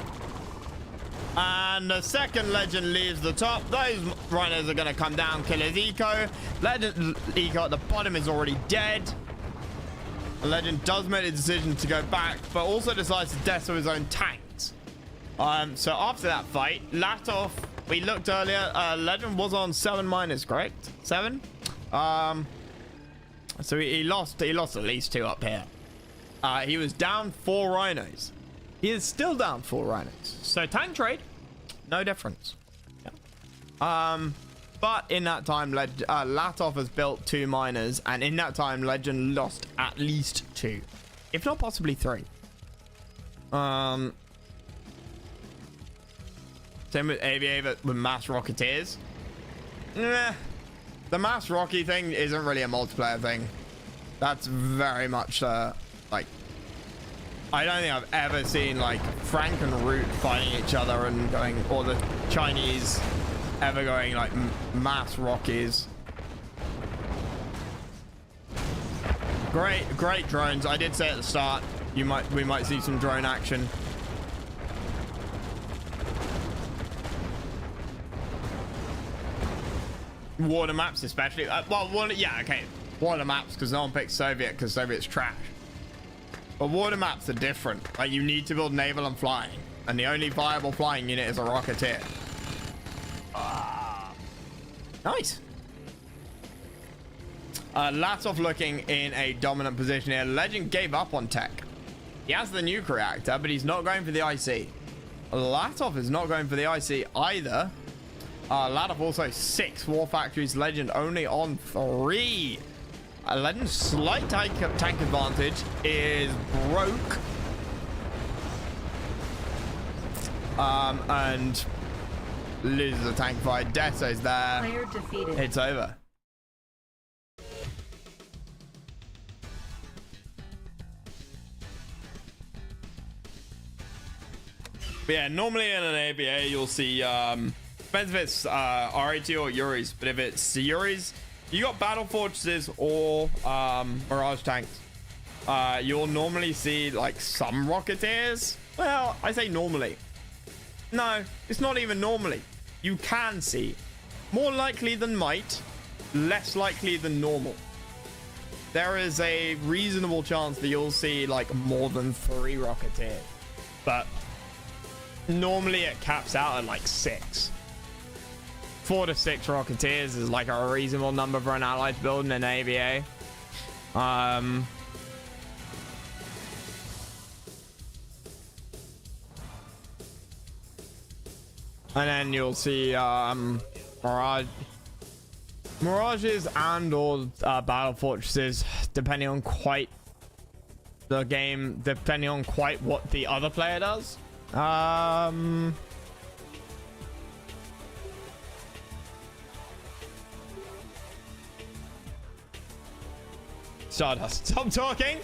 And the second Legend leaves the top. Those rhinos are going to come down, kill his eco. Legend eco at the bottom is already dead. The Legend does make the decision to go back, but also decides to deso his own tanks. So after that fight, Latof, we looked earlier, Legend was on 7 miners, correct? 7? So he lost at least 2 up here. He was down 4 rhinos. He is still down 4 rhinos. So tank trade, no difference. Yeah. But in that time, Latof has built 2 miners, and in that time, Legend lost at least 2, if not possibly 3. Same with Aviator with mass rocketeers. The mass rocky thing isn't really a multiplayer thing. That's very much like, I don't think I've ever seen like Frank and Root fighting each other and going, or the Chinese ever going like mass rockies. Great drones. I did say at the start we might see some drone action. water maps especially. Well, yeah, okay. Water maps because no one picks Soviet because Soviet's trash. But water maps are different. Like, you need to build naval and flying. And the only viable flying unit is a Rocketeer. Nice. Latof looking in a dominant position here. Legend gave up on tech. He has the nuke reactor, but he's not going for the IC. Latof is not going for the IC either. Latof also 6 war factories. Legend only on 3. Legend's slight tank advantage is broke. And loses a tank fight. Deso's there. Player defeated. It's over. But yeah, normally in an ABA you'll see depends if it's RAT or Yuri's, but if it's Yuri's, you got battle fortresses or Mirage tanks. You'll normally see like some Rocketeers. Well, I say normally. No, it's not even normally. You can see. More likely than might, less likely than normal. There is a reasonable chance that you'll see like more than 3 Rocketeers. But normally it caps out at like 6. 4 to 6 Rocketeers is like a reasonable number for an allied to build in an AVA. And then you'll see Mirages and or battle fortresses, depending on quite the game, depending on quite what the other player does. Stardust, stop talking.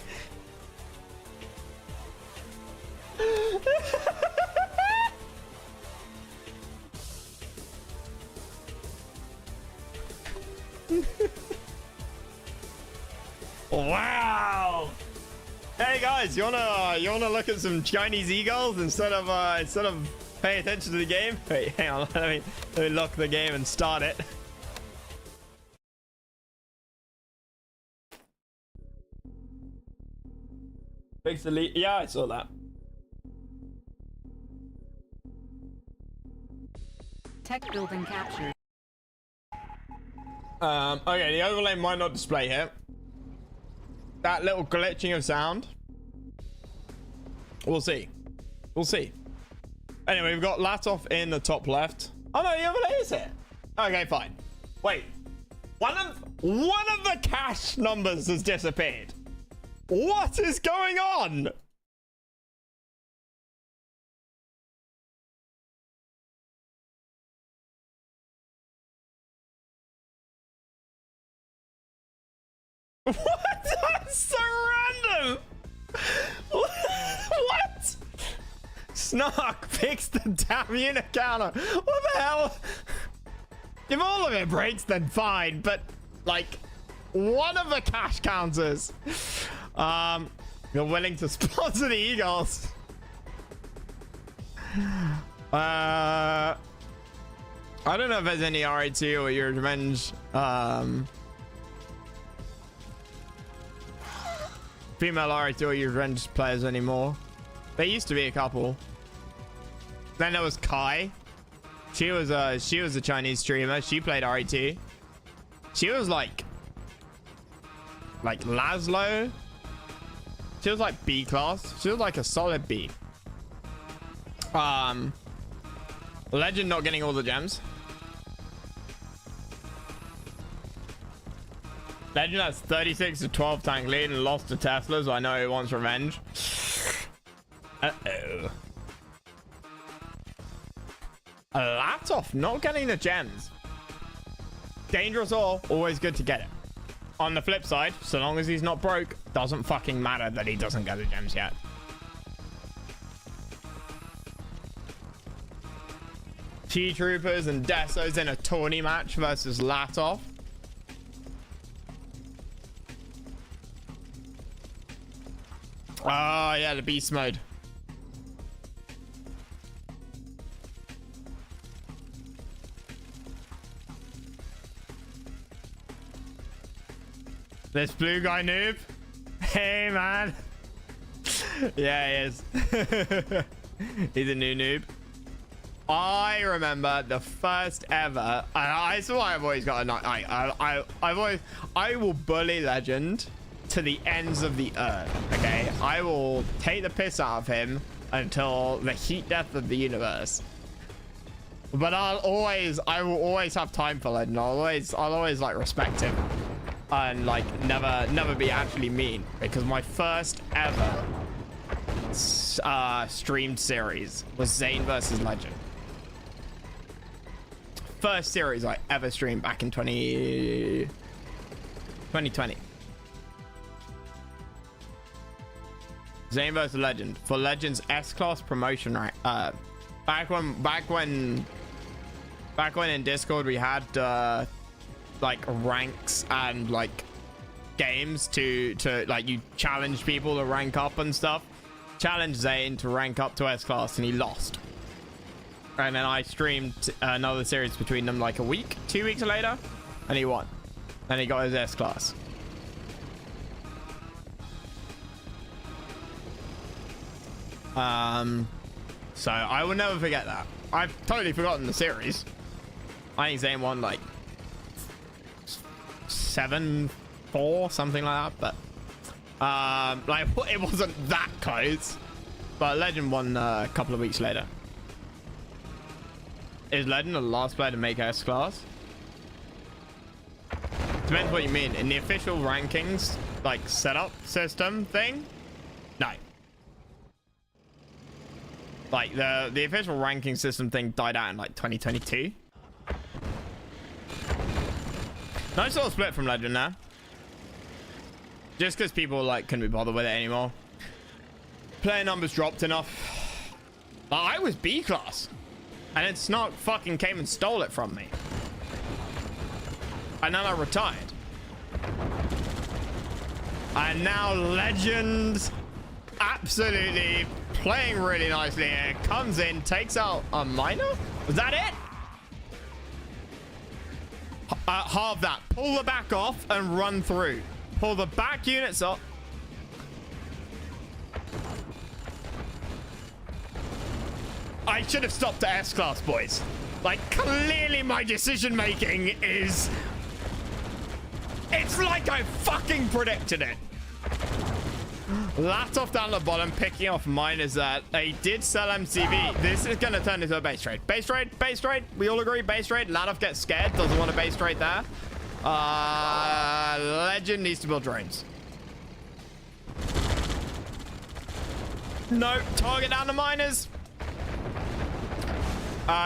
Wow. Hey guys, you wanna look at some Chinese eagles instead of pay attention to the game? Wait, hang on, let me lock the game and start it. Fix the lead. Yeah, I saw that. Tech building captured. Okay, the overlay might not display here. That little glitching of sound. We'll see. We'll see. Anyway, we've got Latof in the top left. Oh no, the overlay is here. Okay, fine. Wait. One of the cache numbers has disappeared. What is going on? What? That's so random. What? Snark, fix the damn unit counter. What the hell? If all of it breaks, then fine. But like, one of the cash counters. You're willing to sponsor the Eagles. I don't know if there's any RA2 or Your Revenge female RA2 or Your Revenge players anymore. There used to be a couple. Then there was Kai. She was a Chinese streamer. She played RA2. She was like Laszlo. She was like B class. She was like a solid B. Legend not getting all the gems. Legend has 36 to 12 tank lead and lost to Tesla, so I know he wants revenge. Uh-oh. Latof not getting the gems. Dangerous or always good to get it. On the flip side, so long as he's not broke, doesn't fucking matter that he doesn't get the gems yet. T-Troopers and Desos in a tourney match versus Latof. Oh, yeah, the beast mode. This blue guy noob. Hey, man. Yeah, he is. He's a new noob. I remember the first ever. I swear I've always got a night. I will bully Legend to the ends of the earth. Okay, I will take the piss out of him until the heat death of the universe. But I will always have time for Legend. I'll always like respect him and like never be actually mean, because my first ever streamed series was Zane versus Legend. First series I ever streamed back in 2020. Zane versus Legend for Legend's S-class promotion rank. Back when in Discord we had like ranks and like games to like you challenge people to rank up and stuff. Challenged Zane to rank up to S-class and he lost. And then I streamed another series between them like 2 weeks later, and he won. And he got his S-class. So I will never forget that. I've totally forgotten the series. I think Zane won like 7-4, something like that. But like it wasn't that close. But Legend won a couple of weeks later. Is Legend the last player to make S-class? Depends what you mean. In the official rankings, like setup system thing, no. Like the official ranking system thing died out in like 2022. Nice little split from Legend now. Just because people like couldn't be bothered with it anymore. Player numbers dropped enough. I was B class. And then Snark fucking came and stole it from me. And then I retired. And now Legend absolutely playing really nicely here. Comes in, takes out a miner. Was that it? Halve that. Pull the back off and run through. Pull the back units up. I should have stopped at S-class, boys. Like, clearly my decision making is... It's like I fucking predicted it. Latof down the bottom, picking off miners that they did sell MCV. This is going to turn into a base trade. Base trade, base trade. We all agree, base trade. Latof gets scared, doesn't want a base trade there. Legend needs to build drones. No, target down the miners.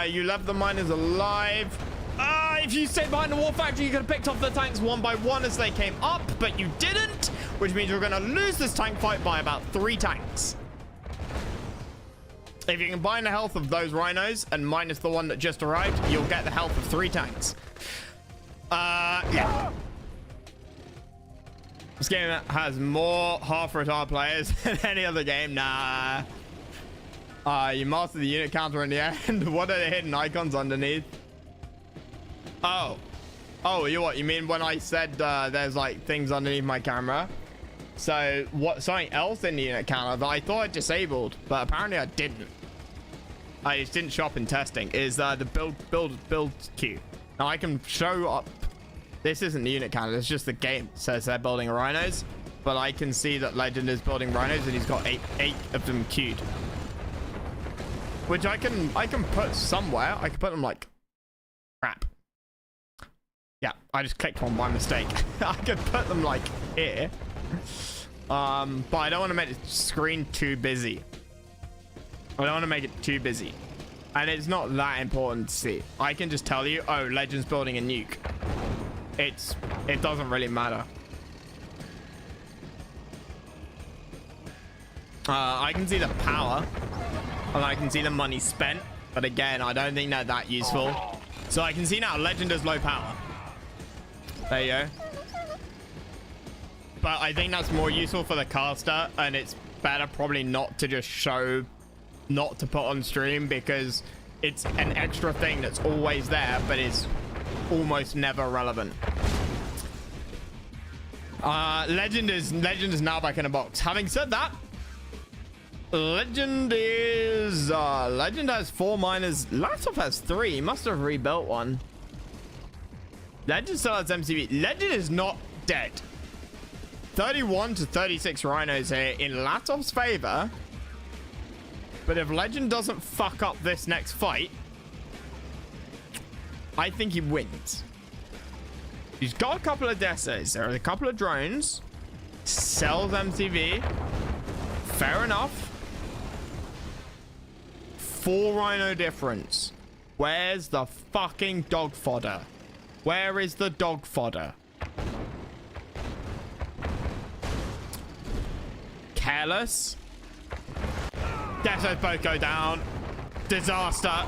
You left the miners alive. If you stayed behind the war factory, you could have picked off the tanks one by one as they came up, but you didn't, which means you're going to lose this tank fight by about 3 tanks. If you combine the health of those rhinos and minus the one that just arrived, you'll get the health of 3 tanks. Yeah. This game has more half-retard players than any other game. Nah. You mastered the unit counter in the end. What are the hidden icons underneath? Oh, you mean when I said there's like things underneath my camera? So what? Something else in the unit counter that I thought I disabled, but apparently I didn't. I just didn't show up in testing. Is the build queue? Now I can show up. This isn't the unit counter. It's just the game. It says they're building rhinos, but I can see that Legend is building rhinos and he's got eight of them queued. Which I can put somewhere. I can put them like crap. Yeah, I just clicked one by mistake. I could put them like here. But I don't want to make the screen too busy. I don't want to make it too busy. And it's not that important to see. I can just tell you, oh, Legend's building a nuke. It doesn't really matter. I can see the power. And I can see the money spent. But again, I don't think they're that useful. So I can see now Legend has low power. There you go. But I think that's more useful for the caster. And it's better probably not to just show, not to put on stream, because it's an extra thing that's always there, but is almost never relevant. Legend is now back in a box. Having said that, Legend has 4 miners. Latof has 3. He must have rebuilt one. Legend still has MCV. Legend is not dead. 31 to 36 rhinos here in Latof's favor. But if Legend doesn't fuck up this next fight, I think he wins. He's got a couple of desos. There are a couple of drones. Sells MTV. Fair enough. 4 rhino difference. Where's the fucking dog fodder? Where is the dog fodder? Careless. Desos both go down. Disaster.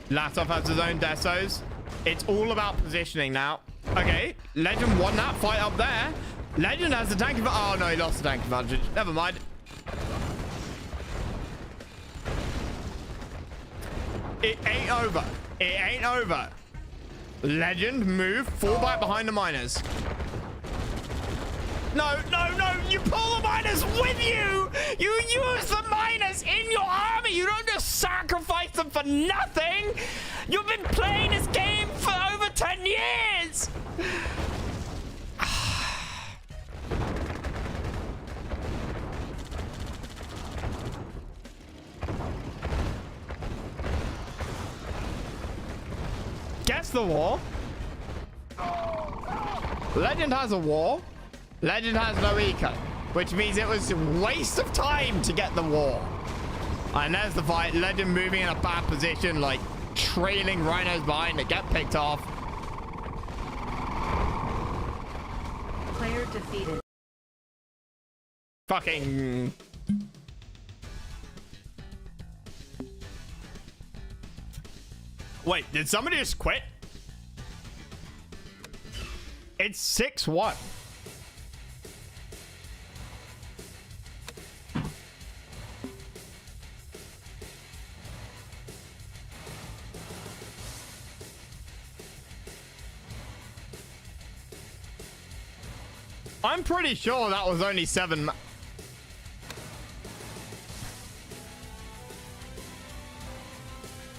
Latof has his own desos. It's all about positioning now. Okay, Legend won that fight up there. Legend has the tank advantage. Oh no, he lost the tank advantage. Never mind. It ain't over. It ain't over. Legend move, fall back behind the miners. No, no, no, you pull the miners with you. You use the miners in your army. You don't just sacrifice them for nothing. You've been playing this game for over 10 years. Guess the war. Legend has a war. Legend has no eco, which means it was a waste of time to get the war. And there's the fight. Legend moving in a bad position, like trailing rhinos behind to get picked off. Player defeated. Fucking... Wait, did somebody just quit? It's 6-1. I'm pretty sure that was only 7.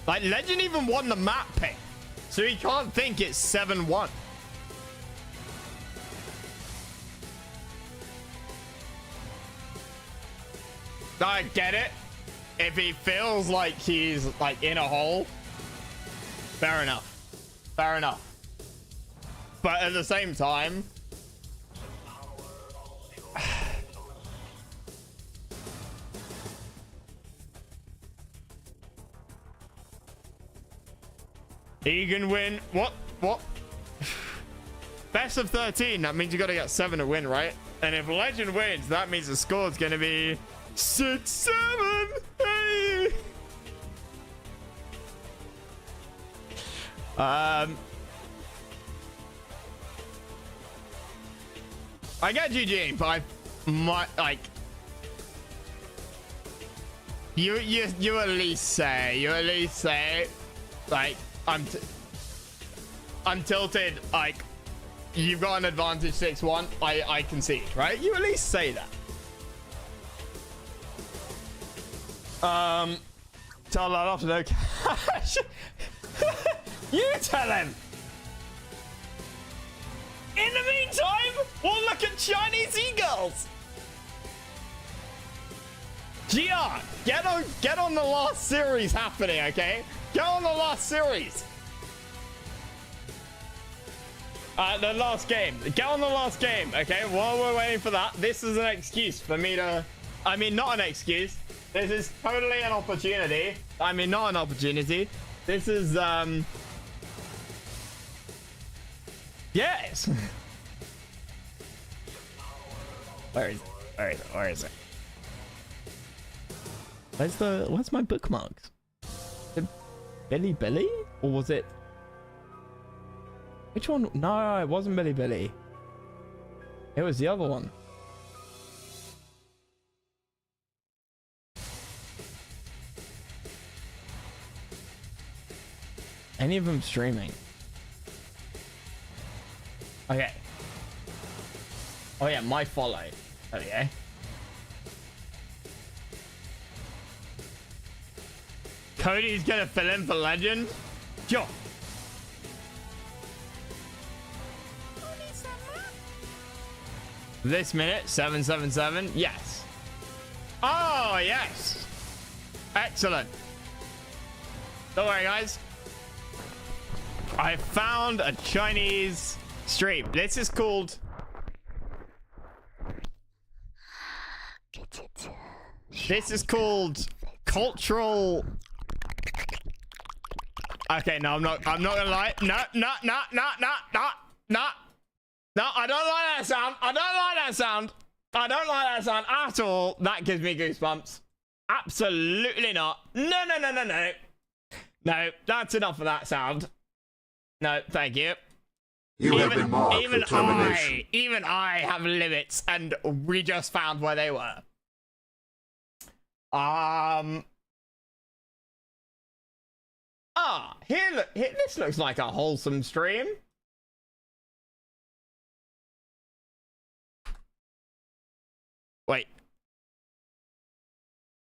Like, Legend even won the map pick, so he can't think it's 7-1. I get it. If he feels like he's like in a hole, fair enough. Fair enough. But at the same time, he can win. What? Best of 13. That means you got to get 7 to win, right? And if Legend wins, that means the score's going to be 6-7. Hey. I get GG, but I might like you at least say like I'm tilted, like you've got an advantage 6-1. I concede, right? You at least say that. Tell Latof to no cash. You tell him. In the meantime, we'll look at Chinese eagles. GR, get on the last series happening, okay? Get on the last series. The last game. Get on the last game, okay? While we're waiting for that, this is an excuse for me to... I mean, not an excuse. This is totally an opportunity. I mean, not an opportunity. This is, yes. Where is it? Where is it? Where is it? Where's my bookmarks? Billy? Or was it? Which one? No, it wasn't Billy. It was the other one. Any of them streaming? Okay. Oh yeah, my follow. Oh yeah. Cody's gonna fill in for legend. Sure. This minute, 777. Yes. Oh yes. Excellent. Don't worry, guys. I found a Chinese stream. This is called. This is called cultural. Okay, no, I'm not gonna lie. No, I don't like that sound. I don't like that sound. I don't like that sound at all. That gives me goosebumps. Absolutely not. No. No, that's enough of that sound. No, thank you. You have been marked for termination. Even I have limits, and we just found where they were. Here, this looks like a wholesome stream. Wait.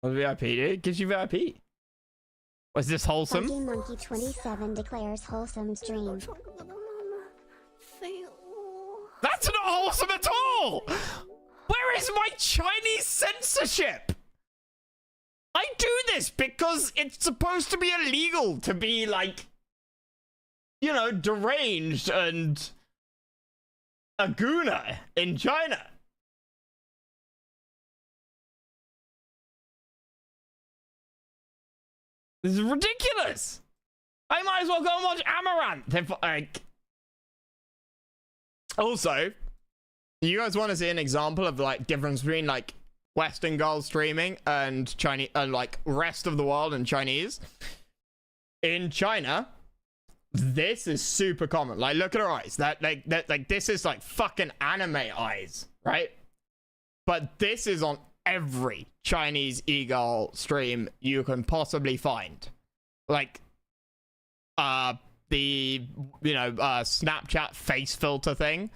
What VIP, dude? Gives you VIP. Was this wholesome? Monkey 27 declares wholesome stream. That's not wholesome at all! Where is my Chinese censorship? I do this because it's supposed to be illegal to be, like, you know, deranged and a gooner in China. This is ridiculous. I might as well go and watch Amaranth if, like... Also, you guys want to see an example of, like, difference between, like, Western girls streaming and Chinese, like, rest of the world and Chinese? In China, this is super common. Like, look at her eyes. Like, this is, like, fucking anime eyes, right? But this is on every Chinese e-girl stream you can possibly find. Like, the, you know, Snapchat face filter thing.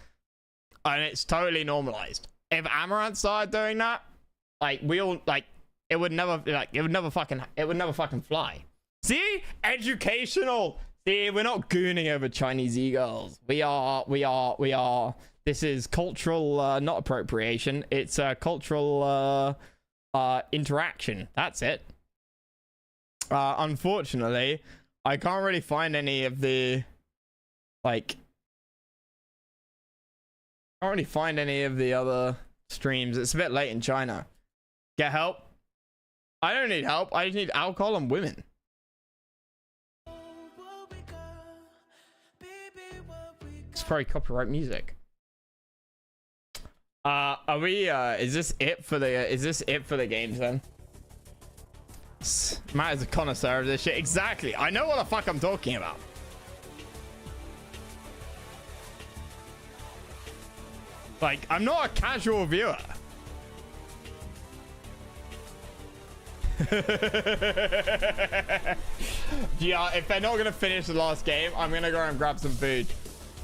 And it's totally normalized. If Amaranth started doing that, like, we all, like, it would never fucking fly. See? Educational. See, we're not gooning over Chinese e-girls. We are. This is cultural, not appropriation. It's cultural, interaction. That's it. Unfortunately, I can't really find any of the, like, I can't really find any of the other streams. It's a bit late in China. Get help? I don't need help. I just need alcohol and women. It's probably copyright music. Are we, is this it for the games then? Matt is a connoisseur of this shit. Exactly. I know what the fuck I'm talking about. Like, I'm not a casual viewer. Yeah, if they're not gonna finish the last game, I'm gonna go and grab some food.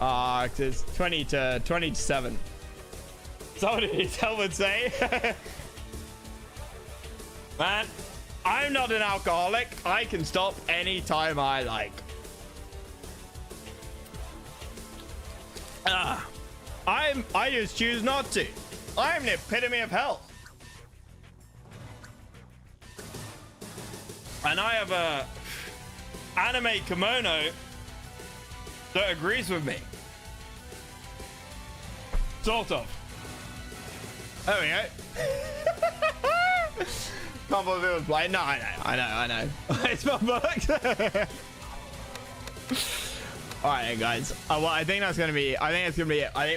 'Cause it's 20 to 7. So did he would say? Man, I'm not an alcoholic. I can stop anytime I like. I just choose not to. I'm the epitome of health. And I have a anime kimono that agrees with me. Sort of. There we go. Can't believe it was playing. No, I know. It's my book. All right, guys. Well, I think that's gonna be it. I think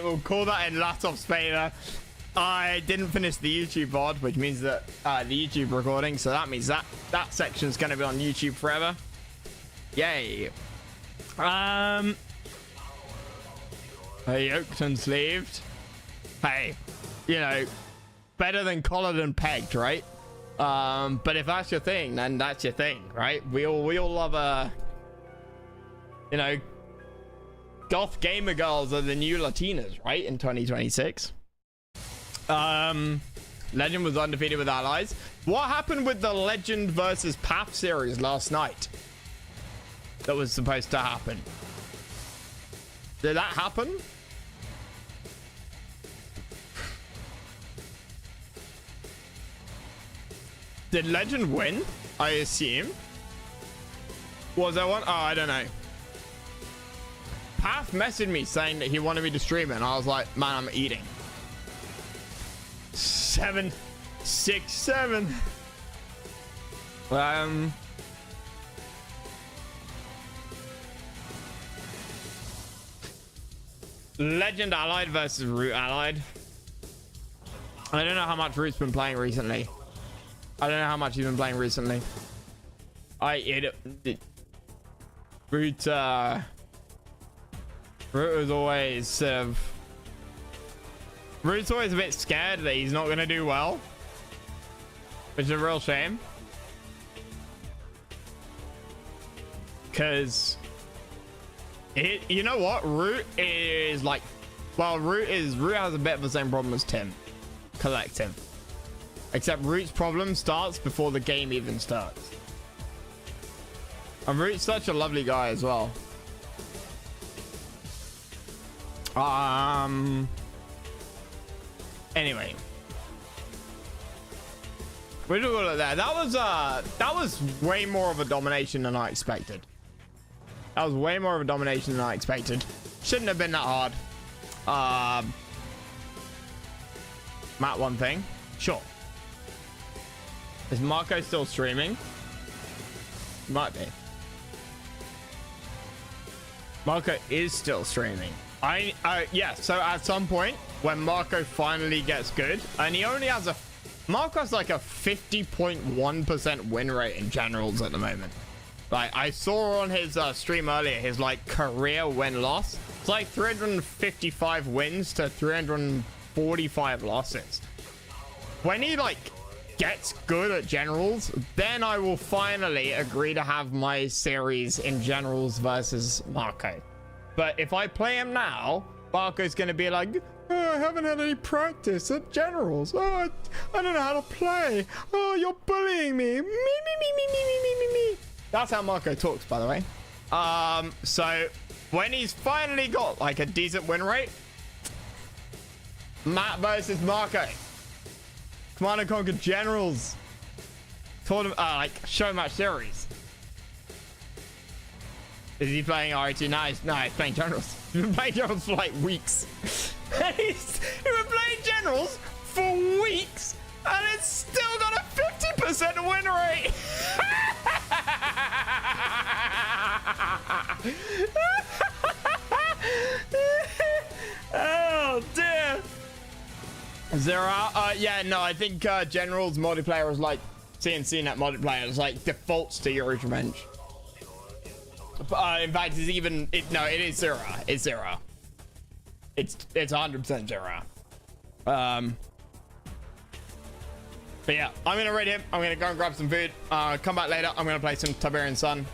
we'll call that in Latof's favor. I didn't finish the YouTube VOD, which means that the YouTube recording, so that means that section's gonna be on YouTube forever. Yay. Yoked and sleeved. Hey, you know, better than collared and pegged, right? But if that's your thing, then that's your thing, right? We all love you know, goth gamer girls are the new Latinas, right? In 2026. Legend was undefeated with allies. What happened with the Legend versus Path series last night? That was supposed to happen. Did that happen? Did Legend win? I assume. Was there one? Oh, I don't know. Path messaged me saying that he wanted me to stream it, and I was like, man, I'm eating. 7, 6, 7. Legend Allied versus Root Allied. I don't know how much Root's been playing recently. Root was always sort of... Root's always a bit scared that he's not going to do well, which is a real shame. Because... You know what? Root is like... Well, Root has a bit of the same problem as Tim. Collective. Except Root's problem starts before the game even starts. And Root's such a lovely guy as well. Anyway. We're just gonna that. That was way more of a domination than I expected. Shouldn't have been that hard. Matt, one thing. Sure. Is Marco still streaming? Might be. Marco is still streaming. Yeah, so at some point when Marco finally gets good, and he only has Marco's like a 50.1% win rate in generals at the moment. Like I saw on his stream earlier, his like career win-loss. It's like 355 wins to 345 losses. When he like gets good at generals, then I will finally agree to have my series in generals versus Marco. But if I play him now, Marco's gonna be like, oh, I haven't had any practice at generals. Oh, I don't know how to play. Oh, you're bullying me. Me. That's how Marco talks, by the way. So when he's finally got like a decent win rate, Matt versus Marco. Command and Conquer Generals. Tournament, like show match series. Is he playing RT? No, he's playing Generals. He's been playing Generals for like weeks. He's been playing Generals for weeks, and it's still got a 50% win rate. Oh dear. Zero. Yeah, no, I think Generals multiplayer is like CNC net multiplayer. It's like defaults to Yuri's Revenge. In fact, it's even no, it is zero. It's zero. It's 100% zero. But yeah, I'm gonna raid him. I'm gonna go and grab some food. Come back later. I'm gonna play some Tiberian Sun.